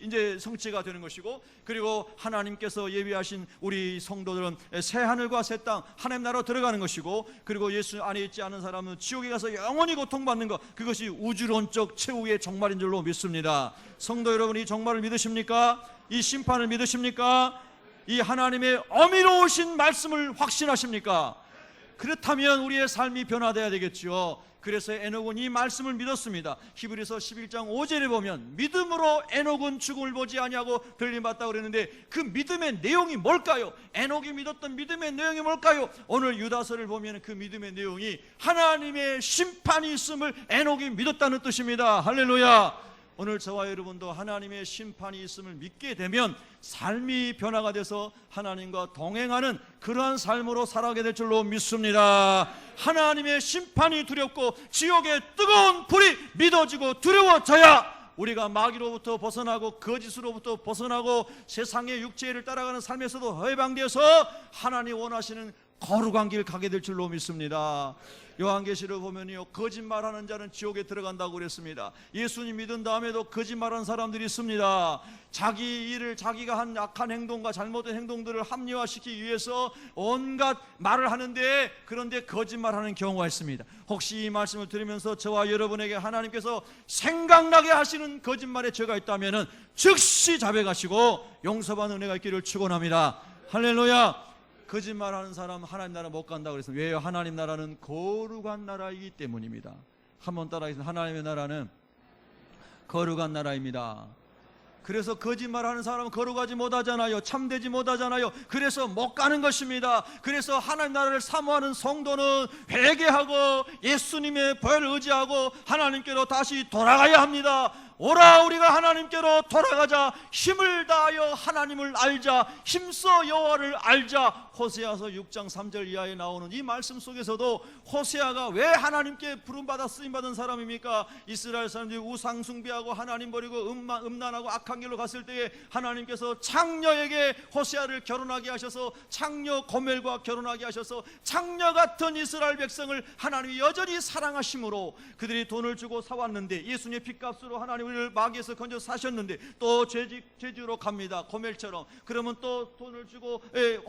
이제 성취가 되는 것이고, 그리고 하나님께서 예비하신 우리 성도들은 새하늘과 새 땅 하나님 나라로 들어가는 것이고, 그리고 예수 안에 있지 않은 사람은 지옥에 가서 영원히 고통받는 것, 그것이 우주론적 최후의 종말인 줄로 믿습니다. 성도 여러분, 이 종말을 믿으십니까? 이 심판을 믿으십니까? 이 하나님의 어미로우신 말씀을 확신하십니까? 그렇다면 우리의 삶이 변화되어야 되겠죠. 그래서 에녹은 이 말씀을 믿었습니다. 히브리서 11장 5절에 보면 믿음으로 에녹은 죽음을 보지 아니하고 들림받았다고 그랬는데 그 믿음의 내용이 뭘까요? 에녹이 믿었던 믿음의 내용이 뭘까요? 오늘 유다서를 보면 그 믿음의 내용이 하나님의 심판이 있음을 에녹이 믿었다는 뜻입니다. 할렐루야. 오늘 저와 여러분도 하나님의 심판이 있음을 믿게 되면 삶이 변화가 돼서 하나님과 동행하는 그러한 삶으로 살아가게 될 줄로 믿습니다. 하나님의 심판이 두렵고 지옥의 뜨거운 불이 믿어지고 두려워져야 우리가 마귀로부터 벗어나고 거짓으로부터 벗어나고 세상의 육체를 따라가는 삶에서도 해방되어서 하나님 원하시는 거룩한 길 가게 될 줄로 믿습니다. 요한계시를 보면요, 거짓말하는 자는 지옥에 들어간다고 그랬습니다. 예수님 믿은 다음에도 거짓말하는 사람들이 있습니다. 자기 일을, 자기가 한 악한 행동과 잘못된 행동들을 합리화시키기 위해서 온갖 말을 하는데, 그런데 거짓말하는 경우가 있습니다. 혹시 이 말씀을 들으면서 저와 여러분에게 하나님께서 생각나게 하시는 거짓말의 죄가 있다면 즉시 자백하시고 용서받는 은혜가 있기를 축원합니다. 할렐루야. 거짓말하는 사람 하나님 나라 못 간다고 그랬습니다. 왜요? 하나님 나라는 거룩한 나라이기 때문입니다. 한번 따라하겠습니다. 하나님의 나라는 거룩한 나라입니다. 그래서 거짓말하는 사람은 거룩하지 못하잖아요. 참되지 못하잖아요. 그래서 못 가는 것입니다. 그래서 하나님 나라를 사모하는 성도는 회개하고 예수님의 벌을 의지하고 하나님께로 다시 돌아가야 합니다. 오라, 우리가 하나님께로 돌아가자. 힘을 다하여 하나님을 알자. 힘써 여호와를 알자. 호세아서 6장 3절 이하에 나오는 이 말씀 속에서도 호세아가 왜 하나님께 부름받아 쓰임받은 사람입니까? 이스라엘 사람들이 우상 숭배하고 하나님 버리고 음란하고 악한 길로 갔을 때에 하나님께서 창녀에게 호세아를 결혼하게 하셔서 창녀 고멜과 결혼하게 하셔서 창녀 같은 이스라엘 백성을 하나님이 여전히 사랑하심으로 그들이 돈을 주고 사왔는데, 예수님의 핏값으로 하나님 우리를 마귀에서 건져 사셨는데 또 죄지로 갑니다. 고멜처럼. 그러면 또 돈을 주고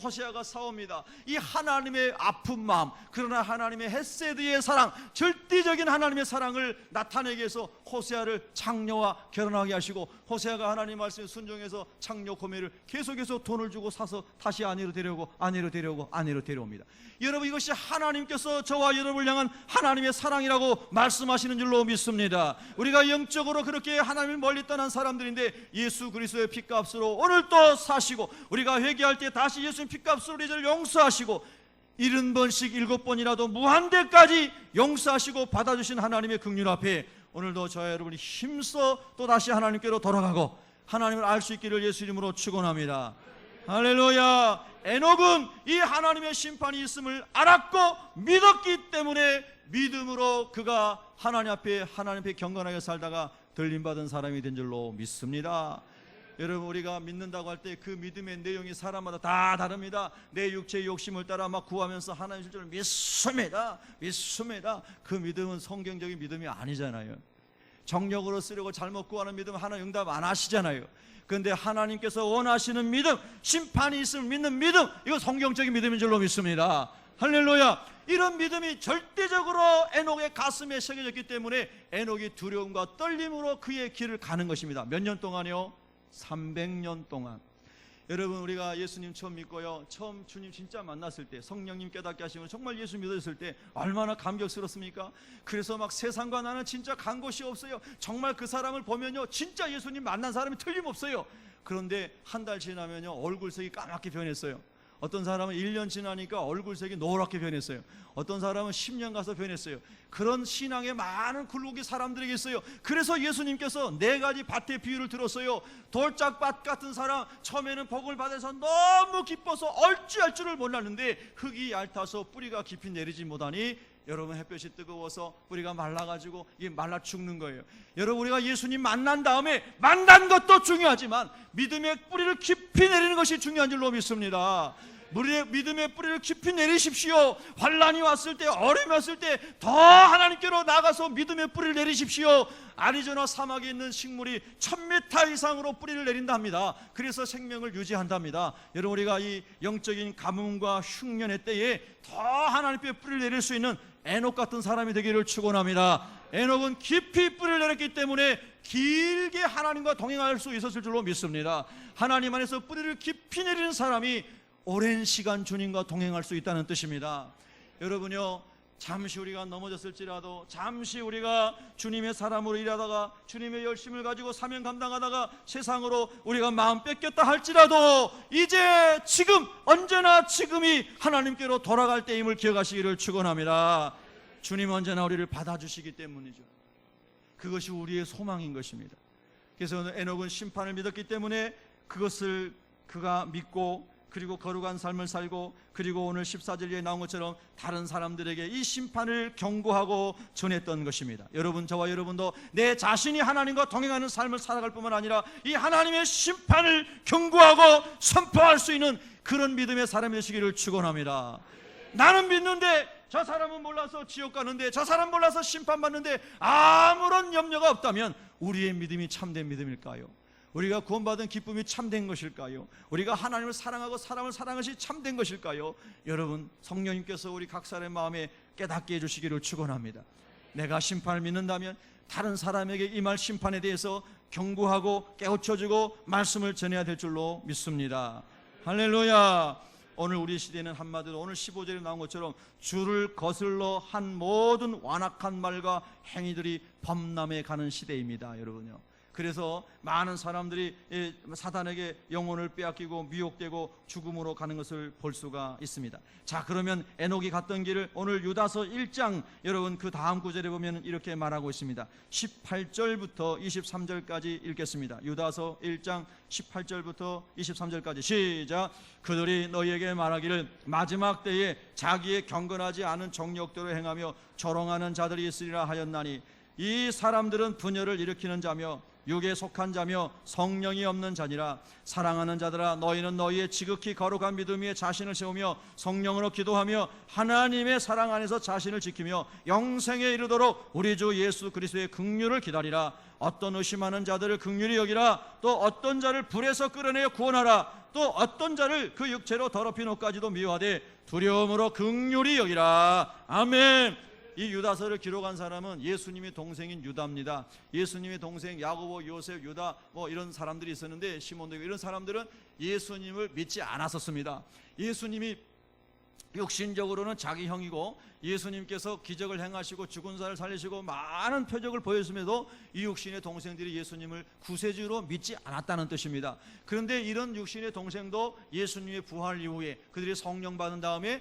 호세아가 사옵니다. 이 하나님의 아픈 마음, 그러나 하나님의 헤세드의 사랑, 절대적인 하나님의 사랑을 나타내기 위해서 호세아를 창녀와 결혼하게 하시고, 호세아가 하나님 말씀에 순종해서 창녀 고멜을 계속해서 돈을 주고 사서 다시 아내로 데려옵니다. 여러분, 이것이 하나님께서 저와 여러분을 향한 하나님의 사랑이라고 말씀하시는 줄로 믿습니다. 우리가 영적으로 그렇게 하나님을 멀리 떠난 사람들인데 예수 그리스도의 핏값으로 오늘 또 사시고, 우리가 회개할 때 다시 예수님 핏값으로 우리를 용서하시고 70번씩 7번이라도 무한대까지 용서하시고 받아주신 하나님의 긍휼 앞에 오늘도 저와 여러분이 힘써 또 다시 하나님께로 돌아가고 하나님을 알 수 있기를 예수 이름으로 축원합니다. 할렐루야. 에녹은 이 하나님의 심판이 있음을 알았고 믿었기 때문에 믿음으로 그가 하나님 앞에 경건하게 살다가 들림받은 사람이 된 줄로 믿습니다. 여러분, 우리가 믿는다고 할 때 그 믿음의 내용이 사람마다 다 다릅니다. 내 육체의 욕심을 따라 막 구하면서 하나님 줄 줄 믿습니다. 그 믿음은 성경적인 믿음이 아니잖아요. 정력으로 쓰려고 잘못 구하는 믿음 하나님 응답 안 하시잖아요. 그런데 하나님께서 원하시는 믿음, 심판이 있음을 믿는 믿음, 이거 성경적인 믿음인 줄로 믿습니다. 할렐루야. 이런 믿음이 절대적으로 에녹의 가슴에 새겨졌기 때문에 에녹이 두려움과 떨림으로 그의 길을 가는 것입니다. 몇 년 동안요? 300년 동안. 여러분, 우리가 예수님 처음 믿고요, 처음 주님 진짜 만났을 때, 성령님 깨닫게 하시면 정말 예수 믿었을 때 얼마나 감격스럽습니까? 그래서 막 세상과 나는 진짜 간 곳이 없어요. 정말 그 사람을 보면요, 진짜 예수님 만난 사람이 틀림없어요. 그런데 한 달 지나면요, 얼굴색이 까맣게 변했어요. 어떤 사람은 1년 지나니까 얼굴색이 노랗게 변했어요. 어떤 사람은 10년 가서 변했어요. 그런 신앙에 많은 굴곡이 사람들에게 있어요. 그래서 예수님께서 4가지 밭의 비유를 들었어요. 돌짝밭 같은 사람, 처음에는 복을 받아서 너무 기뻐서 어찌할 줄을 몰랐는데 흙이 얇아서 뿌리가 깊이 내리지 못하니 여러분, 햇볕이 뜨거워서 뿌리가 말라가지고 이게 말라 죽는 거예요. 여러분, 우리가 예수님 만난 다음에 만난 것도 중요하지만 믿음의 뿌리를 깊이 내리는 것이 중요한 줄로 믿습니다. 믿음의 뿌리를 깊이 내리십시오. 환난이 왔을 때, 어려움이 왔을 때 더 하나님께로 나가서 믿음의 뿌리를 내리십시오. 아리조나 사막에 있는 식물이 1000m 이상으로 뿌리를 내린다 합니다. 그래서 생명을 유지한답니다. 여러분, 우리가 이 영적인 가뭄과 흉년의 때에 더 하나님께 뿌리를 내릴 수 있는 에녹 같은 사람이 되기를 축원합니다. 에녹은 깊이 뿌리를 내렸기 때문에 길게 하나님과 동행할 수 있었을 줄로 믿습니다. 하나님 안에서 뿌리를 깊이 내리는 사람이 오랜 시간 주님과 동행할 수 있다는 뜻입니다. 여러분요, 잠시 우리가 넘어졌을지라도, 잠시 우리가 주님의 사람으로 일하다가 주님의 열심을 가지고 사명 감당하다가 세상으로 우리가 마음 뺏겼다 할지라도 이제 지금 언제나 지금이 하나님께로 돌아갈 때임을 기억하시기를 축원합니다. 주님 언제나 우리를 받아주시기 때문이죠. 그것이 우리의 소망인 것입니다. 그래서 에녹은 심판을 믿었기 때문에 그것을 그가 믿고, 그리고 거룩한 삶을 살고, 그리고 오늘 14절에 나온 것처럼 다른 사람들에게 이 심판을 경고하고 전했던 것입니다. 여러분, 저와 여러분도 내 자신이 하나님과 동행하는 삶을 살아갈 뿐만 아니라 이 하나님의 심판을 경고하고 선포할 수 있는 그런 믿음의 사람이 되시기를 축원합니다. 나는 믿는데 저 사람은 몰라서 지옥 가는데, 저 사람 몰라서 심판받는데 아무런 염려가 없다면 우리의 믿음이 참된 믿음일까요? 우리가 구원받은 기쁨이 참된 것일까요? 우리가 하나님을 사랑하고 사람을 사랑하는 것이 참된 것일까요? 여러분, 성령님께서 우리 각 사람의 마음에 깨닫게 해주시기를 축원합니다. 내가 심판을 믿는다면 다른 사람에게 임할 심판에 대해서 경고하고 깨우쳐주고 말씀을 전해야 될 줄로 믿습니다. 할렐루야. 오늘 우리 시대는 한마디로 오늘 15절에 나온 것처럼 주를 거슬러 한 모든 완악한 말과 행위들이 범람해 가는 시대입니다. 여러분요, 그래서 많은 사람들이 사단에게 영혼을 빼앗기고 미혹되고 죽음으로 가는 것을 볼 수가 있습니다. 자, 그러면 에녹이 갔던 길을 오늘 유다서 1장, 여러분 그 다음 구절에 보면 이렇게 말하고 있습니다. 18절부터 23절까지 읽겠습니다. 유다서 1장 18절부터 23절까지 시작. 그들이 너희에게 말하기를 마지막 때에 자기의 경건하지 않은 정욕대로 행하며 조롱하는 자들이 있으리라 하였나니, 이 사람들은 분열을 일으키는 자며 육에 속한 자며 성령이 없는 자니라. 사랑하는 자들아, 너희는 너희의 지극히 거룩한 믿음 위에 자신을 세우며 성령으로 기도하며 하나님의 사랑 안에서 자신을 지키며 영생에 이르도록 우리 주 예수 그리스도의 긍휼을 기다리라. 어떤 의심하는 자들을 긍휼히 여기라. 또 어떤 자를 불에서 끌어내어 구원하라. 또 어떤 자를 그 육체로 더럽힌 옷까지도 미워하되 두려움으로 긍휼히 여기라. 아멘. 이 유다서를 기록한 사람은 예수님의 동생인 유다입니다. 예수님의 동생 야고보, 요셉, 유다 이런 사람들이 있었는데, 시몬도 이런 사람들은 예수님을 믿지 않았었습니다. 예수님이 육신적으로는 자기 형이고 예수님께서 기적을 행하시고 죽은 사람을 살리시고 많은 표적을 보였음에도 이 육신의 동생들이 예수님을 구세주로 믿지 않았다는 뜻입니다. 그런데 이런 육신의 동생도 예수님의 부활 이후에 그들이 성령 받은 다음에,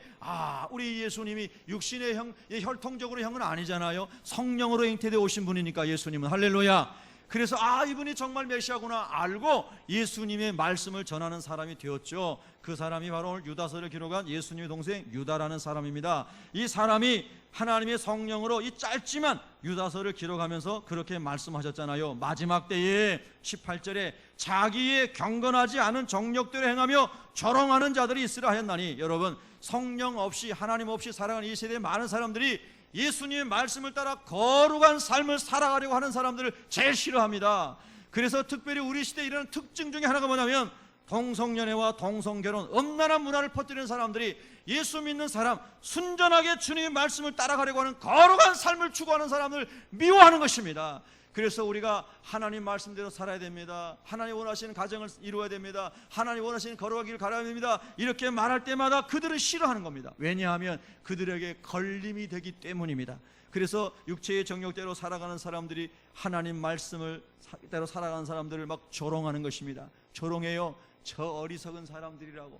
우리 예수님이 육신의 형, 혈통적으로 형은 아니잖아요. 성령으로 잉태되어 오신 분이니까 예수님은. 할렐루야. 그래서 이분이 정말 메시아구나 알고 예수님의 말씀을 전하는 사람이 되었죠. 그 사람이 바로 오늘 유다서를 기록한 예수님의 동생 유다라는 사람입니다. 이 사람이 하나님의 성령으로 이 짧지만 유다서를 기록하면서 그렇게 말씀하셨잖아요. 마지막 때에 18절에 자기의 경건하지 않은 정욕대로 행하며 조롱하는 자들이 있으라 하였나니, 여러분, 성령 없이 하나님 없이 살아가는 이 세대의 많은 사람들이 예수님의 말씀을 따라 거룩한 삶을 살아가려고 하는 사람들을 제일 싫어합니다. 그래서 특별히 우리 시대에 일어나는 특징 중에 하나가 뭐냐면, 동성연애와 동성결혼, 음란한 문화를 퍼뜨리는 사람들이 예수 믿는 사람, 순전하게 주님의 말씀을 따라가려고 하는 거룩한 삶을 추구하는 사람을 미워하는 것입니다. 그래서 우리가 하나님 말씀대로 살아야 됩니다. 하나님 원하시는 가정을 이루어야 됩니다. 하나님 원하시는 거룩한 길을 가야 됩니다. 이렇게 말할 때마다 그들은 싫어하는 겁니다. 왜냐하면 그들에게 걸림이 되기 때문입니다. 그래서 육체의 정욕대로 살아가는 사람들이 하나님 말씀을 대로 살아가는 사람들을 막 조롱하는 것입니다. 조롱해요. 저 어리석은 사람들이라고,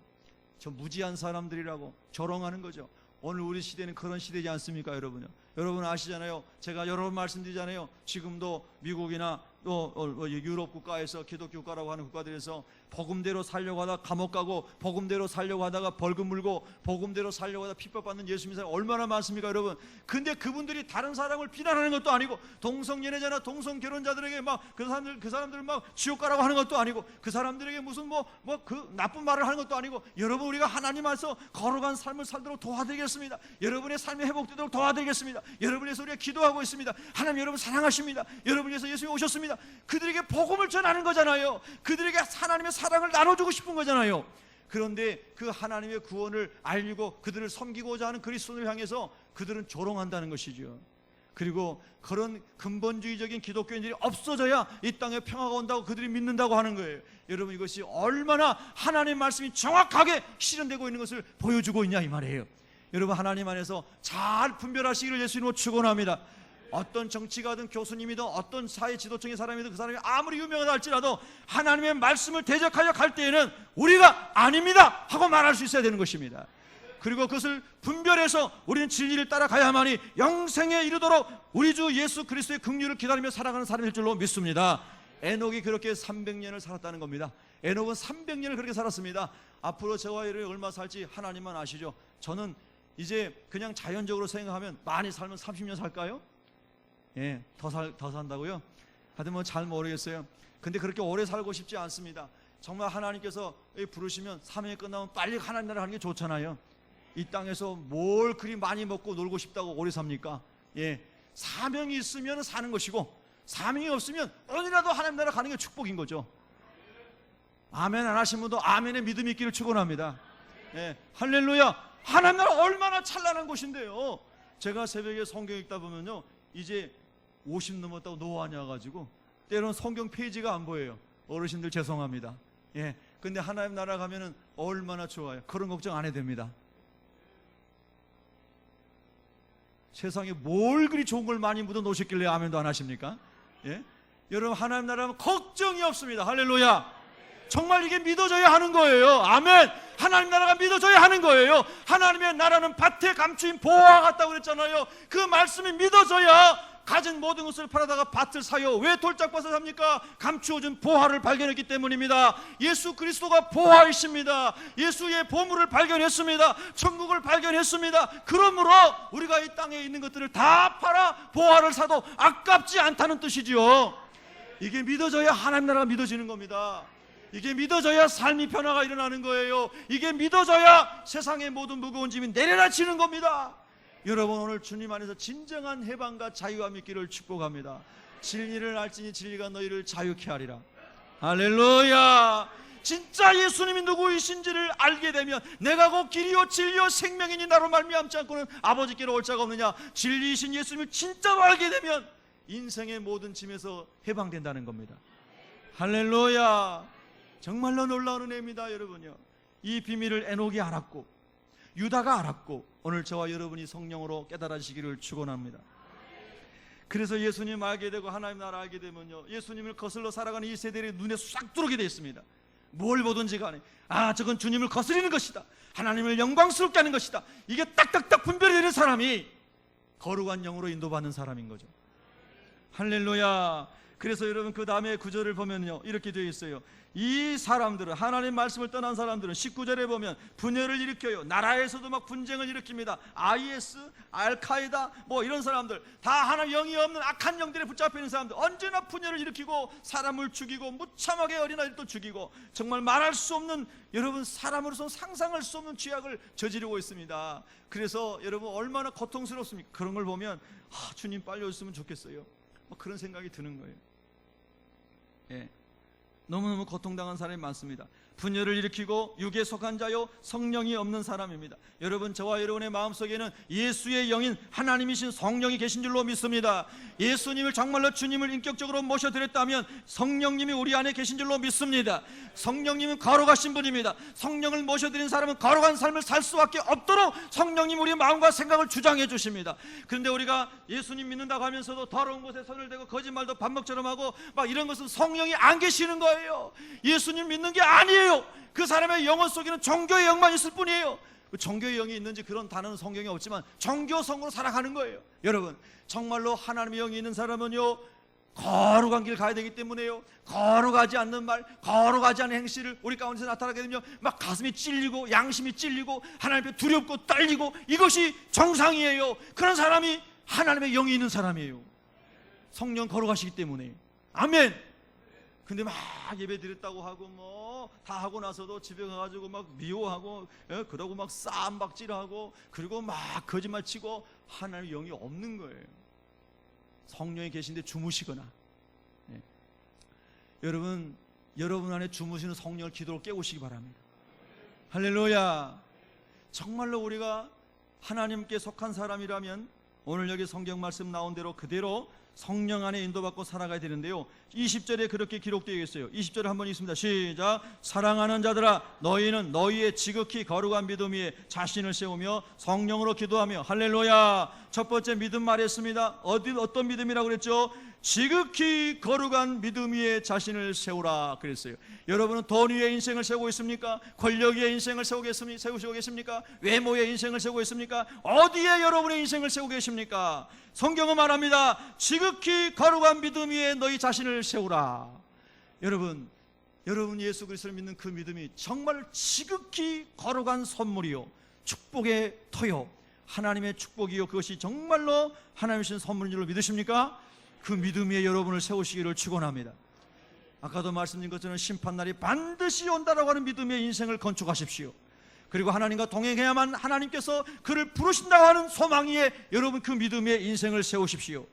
저 무지한 사람들이라고 조롱하는 거죠. 오늘 우리 시대는 그런 시대지 않습니까, 여러분요? 여러분 아시잖아요. 제가 여러 번 말씀드리잖아요. 지금도 미국이나 또 유럽 국가에서, 기독교 국가라고 하는 국가들에서 복음대로 살려고 하다가 감옥 가고, 복음대로 살려고 하다가 벌금 물고, 복음대로 살려고 하다가 핍박받는 예수 믿는 사람 얼마나 많습니까, 여러분? 근데 그분들이 다른 사람을 비난하는 것도 아니고, 동성연애자나 동성결혼자들에게 막 그 사람들 막 지옥 가라고 하는 것도 아니고, 그 사람들에게 무슨 그 나쁜 말을 하는 것도 아니고, 여러분, 우리가 하나님 안에서 거룩한 삶을 살도록 도와드리겠습니다. 여러분의 삶이 회복되도록 도와드리겠습니다. 여러분을 위해서 우리가 기도하고 있습니다. 하나님 여러분 사랑하십니다. 여러분을 위해서 예수님이 오셨습니다. 그들에게 복음을 전하는 거잖아요. 그들에게 하나님의 사랑을 나눠주고 싶은 거잖아요. 그런데 그 하나님의 구원을 알리고 그들을 섬기고자 하는 그리스도를 향해서 그들은 조롱한다는 것이죠. 그리고 그런 근본주의적인 기독교인들이 없어져야 이 땅에 평화가 온다고 그들이 믿는다고 하는 거예요. 여러분, 이것이 얼마나 하나님의 말씀이 정확하게 실현되고 있는 것을 보여주고 있냐 이 말이에요. 여러분 하나님 안에서 잘 분별하시기를 예수님으로 축원합니다. 어떤 정치가든 교수님이든 어떤 사회 지도층의 사람이든 그 사람이 아무리 유명하다 할지라도 하나님의 말씀을 대적하여 갈 때에는 우리가 아닙니다 하고 말할 수 있어야 되는 것입니다. 그리고 그것을 분별해서 우리는 진리를 따라가야만이 영생에 이르도록 우리 주 예수 그리스도의 긍휼을 기다리며 살아가는 사람일 줄로 믿습니다. 에녹이 그렇게 300년을 살았다는 겁니다. 에녹은 300년을 그렇게 살았습니다. 앞으로 저와 여러분이 얼마 살지 하나님만 아시죠. 저는 이제 그냥 자연적으로 생각하면 많이 살면 30년 살까요? 예, 더 산다고요? 하여튼 뭐 잘 모르겠어요. 근데 그렇게 오래 살고 싶지 않습니다. 정말 하나님께서 부르시면 사명이 끝나면 빨리 하나님 나라 가는 게 좋잖아요. 이 땅에서 뭘 그리 많이 먹고 놀고 싶다고 오래 삽니까? 예, 사명이 있으면 사는 것이고 사명이 없으면 어디라도 하나님 나라 가는 게 축복인 거죠. 아멘 안 하신 분도 아멘의 믿음이 있기를 축원합니다. 예, 할렐루야. 하나님 나라 얼마나 찬란한 곳인데요. 제가 새벽에 성경 읽다 보면요, 이제 50 넘었다고 노안이 와가지고 때로는 성경 페이지가 안 보여요. 어르신들 죄송합니다. 예, 근데 하나님 나라 가면은 얼마나 좋아요. 그런 걱정 안 해도 됩니다. 세상에 뭘 그리 좋은 걸 많이 묻어 놓으셨길래 아멘도 안 하십니까? 예? 여러분 하나님 나라면 걱정이 없습니다. 할렐루야. 정말 이게 믿어져야 하는 거예요. 아멘. 하나님 나라가 믿어져야 하는 거예요. 하나님의 나라는 밭에 감추인 보화와 같다고 그랬잖아요. 그 말씀이 믿어져야 가진 모든 것을 팔아다가 밭을 사요. 왜 돌짝밭을 삽니까? 감추어진 보화를 발견했기 때문입니다. 예수 그리스도가 보화이십니다. 예수의 보물을 발견했습니다. 천국을 발견했습니다. 그러므로 우리가 이 땅에 있는 것들을 다 팔아 보화를 사도 아깝지 않다는 뜻이지요. 이게 믿어져야 하나님 나라가 믿어지는 겁니다. 이게 믿어져야 삶이 변화가 일어나는 거예요. 이게 믿어져야 세상의 모든 무거운 짐이 내려놔지는 겁니다. 여러분 오늘 주님 안에서 진정한 해방과 자유와 믿기를 축복합니다. 진리를 알지니 진리가 너희를 자유케 하리라. 할렐루야. 진짜 예수님이 누구이신지를 알게 되면 내가 곧 길이요 진리요 생명이니 나로 말미암지 않고는 아버지께로 올 자가 없느냐. 진리이신 예수님을 진짜로 알게 되면 인생의 모든 짐에서 해방된다는 겁니다. 할렐루야. 정말로 놀라운 은혜입니다. 여러분요, 이 비밀을 에녹이 알았고 유다가 알았고 오늘 저와 여러분이 성령으로 깨달으시기를 축원합니다. 그래서 예수님 알게 되고 하나님 나라 알게 되면요, 예수님을 거슬러 살아가는 이 세대의 눈에 싹 들어오게 되어 있습니다. 뭘 보든지 간에 저건 주님을 거스리는 것이다, 하나님을 영광스럽게 하는 것이다, 이게 딱딱딱 분별이 되는 사람이 거룩한 영으로 인도받는 사람인 거죠. 할렐루야. 그래서 여러분 그 다음에 구절을 보면요 이렇게 되어 있어요. 이 사람들은, 하나님 말씀을 떠난 사람들은 19절에 보면 분열을 일으켜요. 나라에서도 막 분쟁을 일으킵니다. IS, 알카에다 뭐 이런 사람들 다 하나님 영이 없는 악한 영들에 붙잡혀 있는 사람들, 언제나 분열을 일으키고 사람을 죽이고 무참하게 어린아이들도 죽이고 정말 말할 수 없는, 여러분 사람으로서는 상상할 수 없는 죄악을 저지르고 있습니다. 그래서 여러분 얼마나 고통스럽습니까? 그런 걸 보면 주님 빨리 오셨으면 좋겠어요. 그런 생각이 드는 거예요. 예, 너무너무 고통당한 사람이 많습니다. 분열을 일으키고 육에 속한 자요 성령이 없는 사람입니다. 여러분 저와 여러분의 마음속에는 예수의 영인 하나님이신 성령이 계신 줄로 믿습니다. 예수님을 정말로 주님을 인격적으로 모셔드렸다면 성령님이 우리 안에 계신 줄로 믿습니다. 성령님은 거룩하신 분입니다. 성령을 모셔드린 사람은 거룩한 삶을 살 수밖에 없도록 성령님 우리의 마음과 생각을 주장해 주십니다. 그런데 우리가 예수님 믿는다고 하면서도 더러운 곳에 손을 대고 거짓말도 밥먹처럼 하고 막 이런 것은 성령이 안 계시는 거예요. 예수님 믿는 게 아니에요. 그 사람의 영혼 속에는 종교의 영만 있을 뿐이에요. 종교의 영이 있는지 그런 단어는 성경에 없지만 종교성으로 살아가는 거예요. 여러분 정말로 하나님의 영이 있는 사람은요 거룩한 길 가야 되기 때문에요, 거룩하지 않는 말, 거룩하지 않은 행실을 우리 가운데서 나타나게 되면 막 가슴이 찔리고 양심이 찔리고 하나님 앞에 두렵고 떨리고, 이것이 정상이에요. 그런 사람이 하나님의 영이 있는 사람이에요. 성령 거룩하시기 때문에. 아멘. 근데 막 예배 드렸다고 하고 뭐 다 하고 나서도 집에 가가지고 막 미워하고 그러고 막 쌈박질하고 그리고 막 거짓말 치고 하나님의 영이 없는 거예요. 성령이 계신데 주무시거나. 여러분 안에 주무시는 성령을 기도로 깨우시기 바랍니다. 할렐루야. 정말로 우리가 하나님께 속한 사람이라면 오늘 여기 성경 말씀 나온 대로 그대로 성령 안에 인도받고 살아가야 되는데요, 20절에 그렇게 기록되어 있어요. 20절에 한번 읽습니다. 시작. 사랑하는 자들아, 너희는 너희의 지극히 거룩한 믿음 위에 자신을 세우며 성령으로 기도하며. 할렐루야. 첫 번째 믿음 말했습니다. 어떤 믿음이라고 그랬죠? 지극히 거룩한 믿음 위에 자신을 세우라 그랬어요. 여러분은 돈 위에 인생을 세우고 있습니까? 권력 위에 인생을 세우시고 계십니까? 외모의 인생을 세우고 있습니까? 어디에 여러분의 인생을 세우고 계십니까? 성경은 말합니다. 지극히 거룩한 믿음 위에 너희 자신을 세우라. 여러분 예수 그리스도를 믿는 그 믿음이 정말 지극히 거룩한 선물이요, 축복의 터요, 하나님의 축복이요, 그것이 정말로 하나님이 주신 선물인 줄로 믿으십니까? 그 믿음 위에 여러분을 세우시기를 축원합니다. 아까도 말씀드린 것처럼 심판날이 반드시 온다라고 하는 믿음의 인생을 건축하십시오. 그리고 하나님과 동행해야만 하나님께서 그를 부르신다고 하는 소망 위에 여러분 그 믿음의 인생을 세우십시오.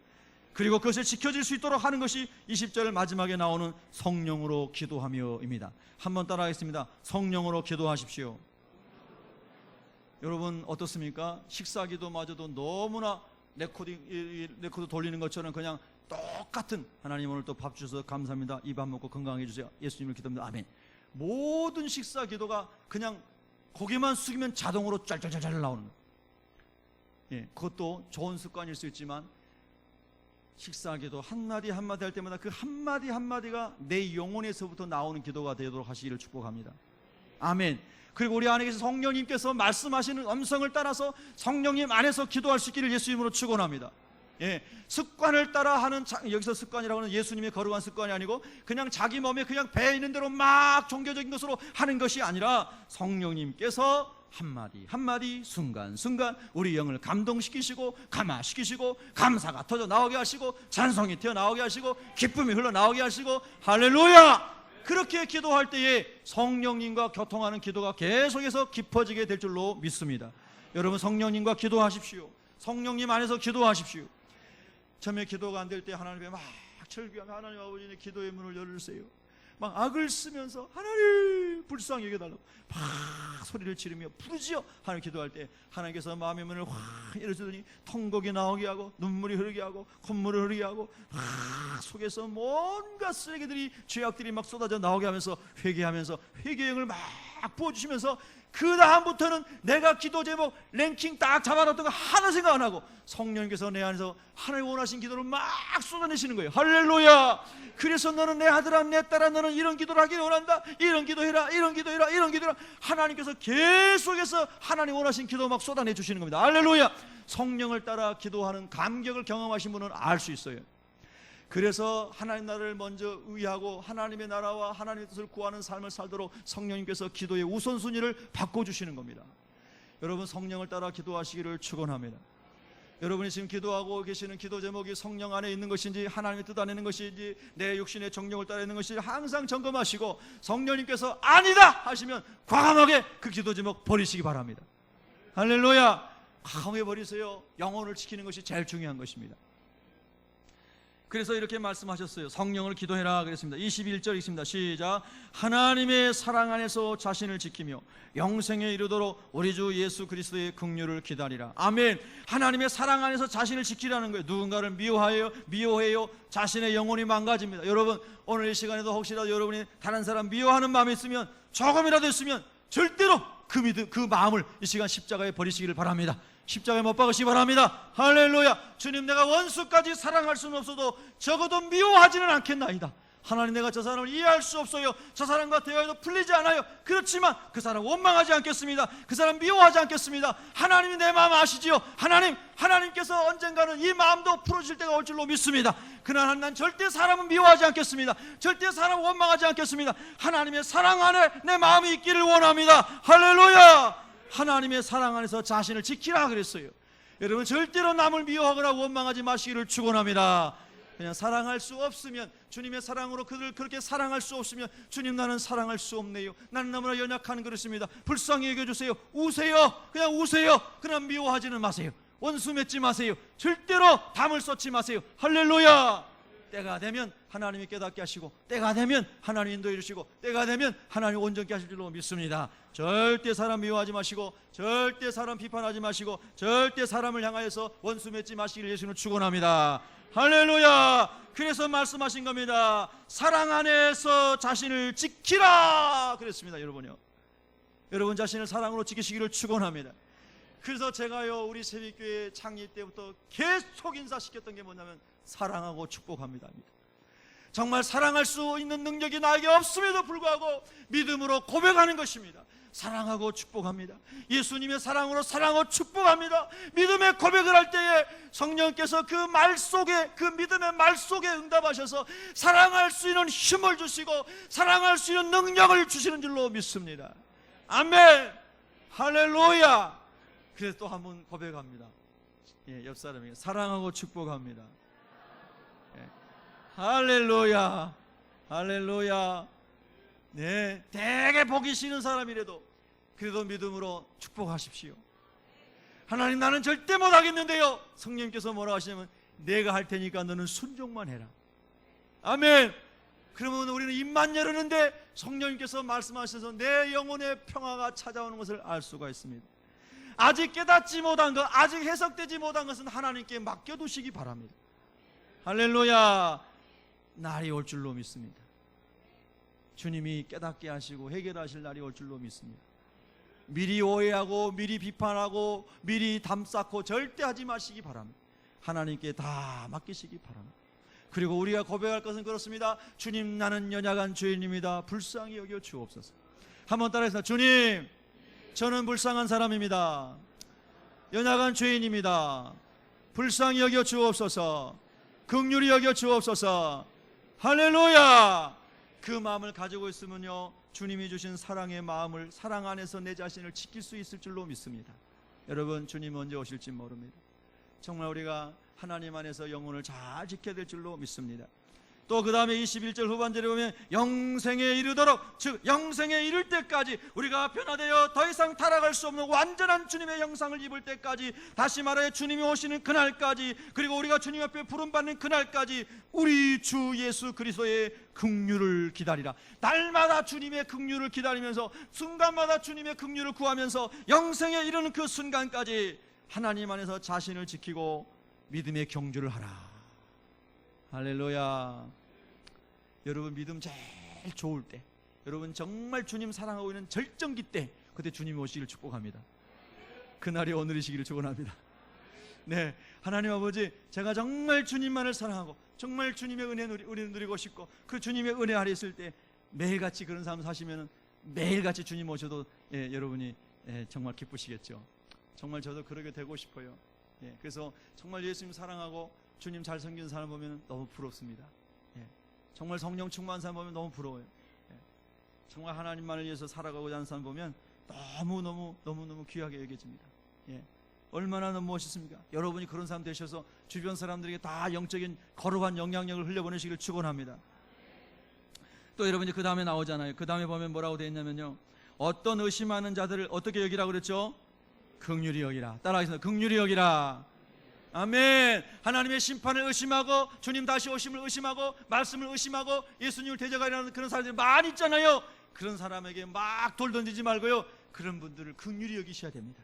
그리고 그것을 지켜질 수 있도록 하는 것이 20절 마지막에 나오는 성령으로 기도하며입니다. 한번 따라하겠습니다. 성령으로 기도하십시오. 여러분 어떻습니까? 식사기도마저도 너무나 레코드 돌리는 것처럼 그냥 똑같은, 하나님 오늘 또 밥 주셔서 감사합니다, 이 밥 먹고 건강해 주세요, 예수님을 기도합니다, 아멘. 모든 식사 기도가 그냥 고개만 숙이면 자동으로 짤짤짤 나오는 거예요. 예, 그것도 좋은 습관일 수 있지만 식사 기도 한마디 한마디 할 때마다 그 한마디 한마디가 내 영혼에서부터 나오는 기도가 되도록 하시기를 축복합니다. 아멘. 그리고 우리 안에 계신 성령님께서 말씀하시는 음성을 따라서 성령님 안에서 기도할 수 있기를 예수 이름으로 축원합니다. 예, 습관을 따라 하는, 여기서 습관이라고 하는 예수님의 거룩한 습관이 아니고 그냥 자기 몸에 그냥 배 있는 대로 막 종교적인 것으로 하는 것이 아니라 성령님께서 한마디 한마디 순간순간 우리 영을 감동시키시고 감화시키시고 감사가 터져 나오게 하시고 찬송이 튀어나오게 하시고 기쁨이 흘러나오게 하시고, 할렐루야! 그렇게 기도할 때에 성령님과 교통하는 기도가 계속해서 깊어지게 될 줄로 믿습니다. 여러분 성령님과 기도하십시오. 성령님 안에서 기도하십시오. 처음에 기도가 안 될 때 하나님께 막 철기하며 하나님 아버지의 기도의 문을 열으세요. 막 악을 쓰면서 하나님 불쌍히 여겨달라고 막 소리를 지르며 부르지요. 하나님 기도할 때 하나님께서 마음의 문을 확 열어주더니 통곡이 나오게 하고 눈물이 흐르게 하고 콧물을 흐르게 하고 속에서 뭔가 쓰레기들이, 죄악들이 막 쏟아져 나오게 하면서 회개하면서 회개의 영을 막 부어주시면서 그 다음부터는 내가 기도 제목 랭킹 딱 잡아놨던 거 하나 생각 안 하고 성령님께서 내 안에서 하나님 원하신 기도를 막 쏟아내시는 거예요. 할렐루야! 그래서 너는 내 아들아 내 딸아 너는 이런 기도를 하길 원한다, 이런 기도해라, 이런 기도해라, 이런 기도해라. 하나님께서 계속해서 하나님 원하신 기도 막 쏟아내 주시는 겁니다. 할렐루야! 성령을 따라 기도하는 감격을 경험하신 분은 알 수 있어요. 그래서 하나님 나라를 먼저 의하고 하나님의 나라와 하나님의 뜻을 구하는 삶을 살도록 성령님께서 기도의 우선순위를 바꿔주시는 겁니다. 여러분 성령을 따라 기도하시기를 축원합니다. 여러분이 지금 기도하고 계시는 기도 제목이 성령 안에 있는 것인지 하나님의 뜻 안에 있는 것인지 내 육신의 정욕을 따라 있는 것인지 항상 점검하시고 성령님께서 아니다 하시면 과감하게 그 기도 제목 버리시기 바랍니다. 할렐루야! 과감하게 버리세요. 영혼을 지키는 것이 제일 중요한 것입니다. 그래서 이렇게 말씀하셨어요. 성령을 기도해라 그랬습니다. 21절 읽습니다. 시작. 하나님의 사랑 안에서 자신을 지키며 영생에 이르도록 우리 주 예수 그리스도의 긍휼을 기다리라. 아멘. 하나님의 사랑 안에서 자신을 지키라는 거예요. 누군가를 미워해요. 자신의 영혼이 망가집니다. 여러분 오늘 이 시간에도 혹시라도 여러분이 다른 사람 미워하는 마음이 있으면, 조금이라도 있으면 절대로 그 마음을 이 시간 십자가에 버리시기를 바랍니다. 십자가에 못 박으시기 바랍니다. 할렐루야! 주님 내가 원수까지 사랑할 수는 없어도 적어도 미워하지는 않겠나이다. 하나님 내가 저 사람을 이해할 수 없어요. 저 사람과 대화해도 풀리지 않아요. 그렇지만 그 사람 원망하지 않겠습니다. 그 사람 미워하지 않겠습니다. 하나님이 내 마음 아시지요. 하나님께서 언젠가는 이 마음도 풀어주실 때가 올 줄로 믿습니다. 그러나 난 절대 사람은 미워하지 않겠습니다. 절대 사람은 원망하지 않겠습니다. 하나님의 사랑 안에 내 마음이 있기를 원합니다. 할렐루야! 하나님의 사랑 안에서 자신을 지키라 그랬어요. 여러분 절대로 남을 미워하거나 원망하지 마시기를 축원합니다. 그냥 사랑할 수 없으면, 주님의 사랑으로 그들을 그렇게 사랑할 수 없으면, 주님 나는 사랑할 수 없네요. 나는 너무나 연약한 그릇입니다. 불쌍히 여겨주세요. 우세요. 그냥 우세요. 그냥 미워하지는 마세요. 원수 맺지 마세요. 절대로 담을 쏟지 마세요. 할렐루야! 때가 되면 하나님이 깨닫게 하시고, 때가 되면 하나님 인도해 주시고, 때가 되면 하나님 온전케 하실 줄로 믿습니다. 절대 사람 미워하지 마시고, 절대 사람 비판하지 마시고, 절대 사람을 향하여서 원수 맺지 마시기를 예수는 축원합니다. 할렐루야. 그래서 말씀하신 겁니다. 사랑 안에서 자신을 지키라 그랬습니다. 여러분요, 여러분 자신을 사랑으로 지키시기를 축원합니다. 그래서 제가요, 우리 새벽교회 창립 때부터 계속 인사시켰던 게 뭐냐면 사랑하고 축복합니다. 정말 사랑할 수 있는 능력이 나에게 없음에도 불구하고 믿음으로 고백하는 것입니다. 사랑하고 축복합니다. 예수님의 사랑으로 사랑하고 축복합니다. 믿음의 고백을 할 때에 성령께서 그 말 속에, 그 믿음의 말 속에 응답하셔서 사랑할 수 있는 힘을 주시고 사랑할 수 있는 능력을 주시는 줄로 믿습니다. 아멘. 할렐루야. 그래서 또 한 번 고백합니다. 옆 사람에게 사랑하고 축복합니다. 할렐루야. 할렐루야. 네, 되게 보기 싫은 사람이라도 그래도 믿음으로 축복하십시오. 하나님, 나는 절대 못하겠는데요. 성령님께서 뭐라고 하시냐면 내가 할 테니까 너는 순종만 해라. 아멘. 그러면 우리는 입만 열었는데 성령님께서 말씀하셔서 내 영혼의 평화가 찾아오는 것을 알 수가 있습니다. 아직 깨닫지 못한 것, 아직 해석되지 못한 것은 하나님께 맡겨두시기 바랍니다. 할렐루야. 날이 올 줄로 믿습니다. 주님이 깨닫게 하시고 해결하실 날이 올 줄로 믿습니다. 미리 오해하고 미리 비판하고 미리 담쌓고 절대 하지 마시기 바랍니다. 하나님께 다 맡기시기 바랍니다. 그리고 우리가 고백할 것은 그렇습니다. 주님, 나는 연약한 죄인입니다. 불쌍히 여겨 주옵소서. 한번 따라해서, 주님, 저는 불쌍한 사람입니다. 연약한 죄인입니다. 불쌍히 여겨 주옵소서. 긍휼히 여겨 주옵소서. 할렐루야. 그 마음을 가지고 있으면요, 주님이 주신 사랑의 마음을, 사랑 안에서 내 자신을 지킬 수 있을 줄로 믿습니다. 여러분, 주님 언제 오실지 모릅니다. 정말 우리가 하나님 안에서 영혼을 잘 지켜야 될 줄로 믿습니다. 또 그 다음에 21절 후반절에 보면 영생에 이르도록, 즉 영생에 이를 때까지, 우리가 변화되어 더 이상 타락할 수 없는 완전한 주님의 형상을 입을 때까지, 다시 말하여 주님이 오시는 그날까지, 그리고 우리가 주님 앞에 부름받는 그날까지 우리 주 예수 그리스도의 긍휼을 기다리라. 날마다 주님의 긍휼을 기다리면서, 순간마다 주님의 긍휼을 구하면서 영생에 이르는 그 순간까지 하나님 안에서 자신을 지키고 믿음의 경주를 하라. 할렐루야. 여러분, 믿음 제일 좋을 때, 여러분 정말 주님 사랑하고 있는 절정기 때, 그때 주님이 오시기를 축복합니다. 그날이 오늘이시기를 축원합니다. 네, 하나님 아버지, 제가 정말 주님만을 사랑하고 정말 주님의 은혜를 누리고 싶고 그 주님의 은혜 아래 있을 때 매일같이 그런 삶 사시면 매일같이 주님 오셔도 여러분이 정말 기쁘시겠죠. 정말 저도 그러게 되고 싶어요. 그래서 정말 예수님 사랑하고 주님 잘 섬기는 사람 보면 너무 부럽습니다. 정말 성령 충만한 사람 보면 너무 부러워요. 정말 하나님만을 위해서 살아가고자 하는 사람 보면 너무너무 귀하게 여겨집니다. 얼마나 너무 멋있습니까? 여러분이 그런 사람 되셔서 주변 사람들에게 다 영적인 거룩한 영향력을 흘려보내시기를 축원합니다. 또 여러분이 그 다음에 나오잖아요. 그 다음에 보면 뭐라고 되어 있냐면요, 어떤 의심하는 자들을 어떻게 여기라고 그랬죠? 긍휼히 여기라. 따라하겠습니다. 긍휼히 여기라. 아멘. 하나님의 심판을 의심하고 주님 다시 오심을 의심하고 말씀을 의심하고 예수님을 대적하려는 그런 사람들이 많이 있잖아요. 그런 사람에게 막 돌 던지지 말고요, 그런 분들을 긍휼히 여기셔야 됩니다.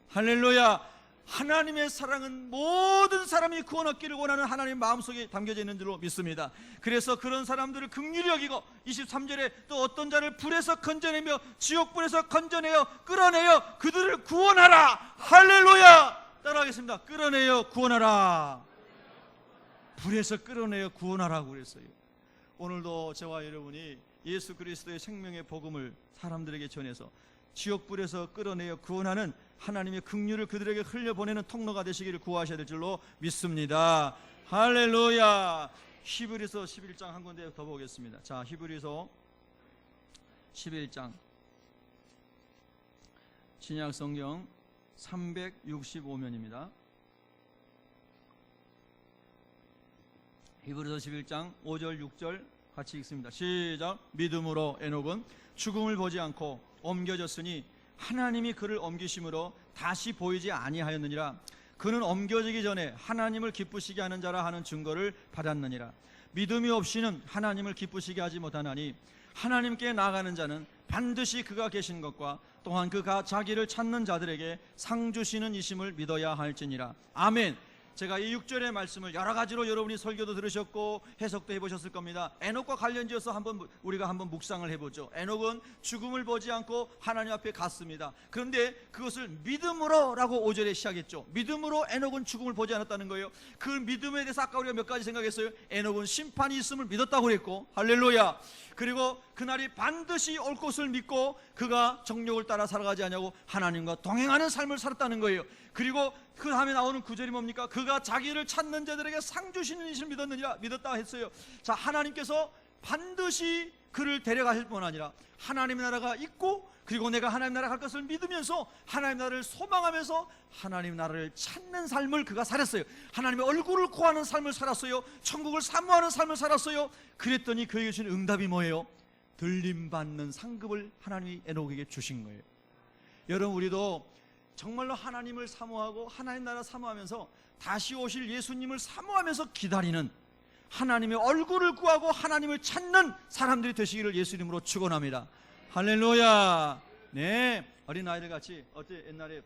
할렐루야. 하나님의 사랑은 모든 사람이 구원 얻기를 원하는 하나님 마음속에 담겨져 있는 줄로 믿습니다. 그래서 그런 사람들을 긍휼히 여기고 23절에 또 어떤 자를 불에서 건져내며 지옥불에서 건져내어 끌어내어 그들을 구원하라. 할렐루야. 따라하겠습니다. 끌어내어 구원하라. 불에서 끌어내어 구원하라고 그랬어요. 오늘도 저와 여러분이 예수 그리스도의 생명의 복음을 사람들에게 전해서 지옥불에서 끌어내어 구원하는 하나님의 긍휼을 그들에게 흘려보내는 통로가 되시기를 구하셔야 될 줄로 믿습니다. 할렐루야. 히브리서 11장 한 군데 더 보겠습니다. 자, 히브리서 11장 신약 성경 365면입니다. 히브리서 11장 5절 6절 같이 읽습니다. 시작. 믿음으로 에녹은 죽음을 보지 않고 옮겨졌으니 하나님이 그를 옮기심으로 다시 보이지 아니하였느니라. 그는 옮겨지기 전에 하나님을 기쁘시게 하는 자라 하는 증거를 받았느니라. 믿음이 없이는 하나님을 기쁘시게 하지 못하나니 하나님께 나아가는 자는 반드시 그가 계신 것과 또한 그가 자기를 찾는 자들에게 상 주시는 이심을 믿어야 할지니라. 아멘. 제가 이 6절의 말씀을 여러 가지로 여러분이 설교도 들으셨고 해석도 해보셨을 겁니다. 에녹과 관련지어서 우리가 한번 묵상을 해보죠. 에녹은 죽음을 보지 않고 하나님 앞에 갔습니다. 그런데 그것을 믿음으로 라고 5절에 시작했죠. 믿음으로 에녹은 죽음을 보지 않았다는 거예요. 그 믿음에 대해서 아까 우리가 몇 가지 생각했어요. 에녹은 심판이 있음을 믿었다고 그랬고, 할렐루야. 그리고 그날이 반드시 올 것을 믿고 그가 정욕을 따라 살아가지 않냐고 하나님과 동행하는 삶을 살았다는 거예요. 그리고 그 다음에 나오는 구절이 뭡니까? 그가 자기를 찾는 자들에게 상 주시는 이심을 믿었다 했어요. 자, 하나님께서 반드시 그를 데려가실 뿐 아니라 하나님의 나라가 있고, 그리고 내가 하나님 나라 갈 것을 믿으면서 하나님 나라를 소망하면서 하나님 나라를 찾는 삶을 그가 살았어요. 하나님의 얼굴을 구하는 삶을 살았어요. 천국을 사모하는 삶을 살았어요. 그랬더니 그에게 주신 응답이 뭐예요? 들림받는 상급을 하나님이 에녹에게 주신 거예요. 여러분, 우리도 정말로 하나님을 사모하고 하나님 나라 사모하면서 다시 오실 예수님을 사모하면서 기다리는, 하나님의 얼굴을 구하고 하나님을 찾는 사람들이 되시기를 예수님으로 축원합니다. 할렐루야. 네, 어린아이들 같이 어때 옛날에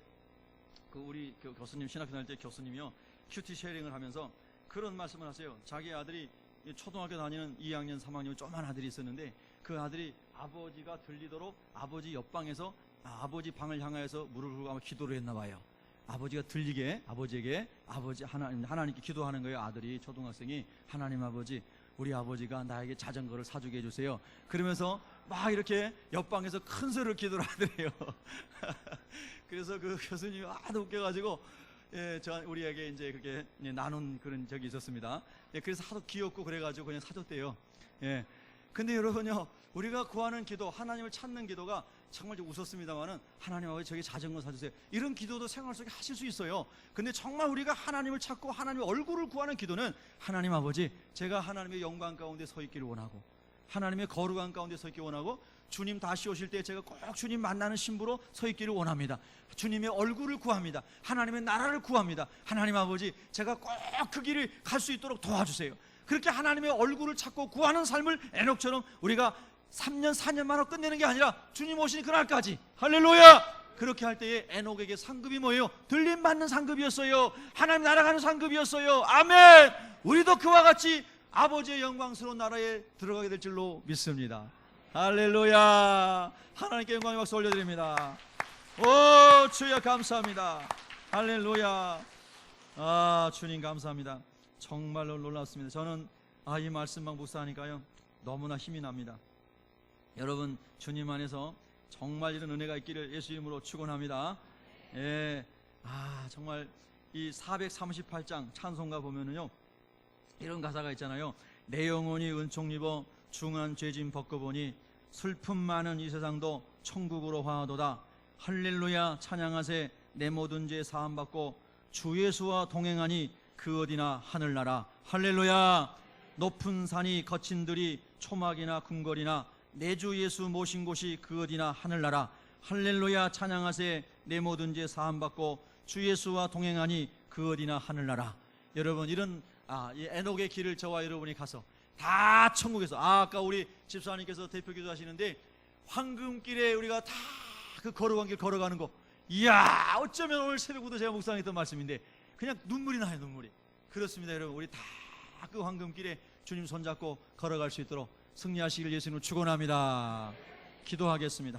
우리 교수님 신학교 다닐 때 교수님이요 큐티 쉐어링을 하면서 그런 말씀을 하세요. 자기 아들이 초등학교 다니는 2학년 3학년 조그만 아들이 있었는데 그 아들이 아버지가 들리도록 아버지 옆방에서 아버지 방을 향하여서 무릎을 꿇고 아마 기도를 했나 봐요. 아버지가 들리게 아버지에게 하나님께 기도하는 거예요. 아들이, 초등학생이, 하나님 아버지, 우리 아버지가 나에게 자전거를 사주게 해주세요. 그러면서 막 이렇게 옆방에서 큰 소리로 기도를 하더래요. 그래서 그 교수님이 아주 웃겨가지고 우리에게 이제 그렇게 나눈 그런 적이 있었습니다. 그래서 하도 귀엽고 그래가지고 그냥 사줬대요. 근데 여러분요, 우리가 구하는 기도, 하나님을 찾는 기도가 정말 좀 웃었습니다만은, 하나님 아버지 저에게 자전거 사주세요, 이런 기도도 생활 속에 하실 수 있어요. 근데 정말 우리가 하나님을 찾고 하나님의 얼굴을 구하는 기도는, 하나님 아버지 제가 하나님의 영광 가운데 서 있기를 원하고 하나님의 거룩한 가운데 서 있기를 원하고, 주님 다시 오실 때 제가 꼭 주님 만나는 신부로 서 있기를 원합니다. 주님의 얼굴을 구합니다. 하나님의 나라를 구합니다. 하나님 아버지 제가 꼭 그 길을 갈 수 있도록 도와주세요. 그렇게 하나님의 얼굴을 찾고 구하는 삶을 에녹처럼 우리가 3년 4년 만에 끝내는 게 아니라 주님 오시는 그날까지, 할렐루야, 그렇게 할 때에 에녹에게 상급이 뭐예요? 들림받는 상급이었어요. 하나님 날아가는 상급이었어요. 아멘. 우리도 그와 같이 아버지의 영광스러운 나라에 들어가게 될 줄로 믿습니다. 할렐루야. 하나님께 영광의 박수 올려드립니다. 오 주여 감사합니다. 할렐루야. 주님 감사합니다. 정말로 놀랍습니다. 저는 이 말씀만 묵상하니까요 너무나 힘이 납니다. 여러분, 주님 안에서 정말 이런 은혜가 있기를 예수 이름으로 축원합니다. 정말 이 438장 찬송가 보면은요 이런 가사가 있잖아요. 내 영혼이 은총 입어 중한 죄짐 벗겨보니 슬픔 많은 이 세상도 천국으로 화하도다. 할렐루야 찬양하세. 내 모든 죄 사함 받고 주 예수와 동행하니 그 어디나 하늘나라. 할렐루야. 높은 산이 거친 들이 초막이나 궁궐이나 내 주 예수 모신 곳이 그 어디나 하늘나라. 할렐루야 찬양하세. 내 모든 죄 사함 받고 주 예수와 동행하니 그 어디나 하늘나라. 여러분, 이런 이 에녹의 길을 저와 여러분이 가서 다 천국에서, 아까 우리 집사님께서 대표 기도하시는데 황금길에 우리가 다 그 거룩한 길 걸어가는 거, 이야, 어쩌면 오늘 새벽부터 제가 묵상했던 말씀인데 그냥 눈물이 나요. 눈물이. 그렇습니다. 여러분, 우리 다 그 황금길에 주님 손잡고 걸어갈 수 있도록 승리하시길 예수님을 축원합니다. 기도하겠습니다.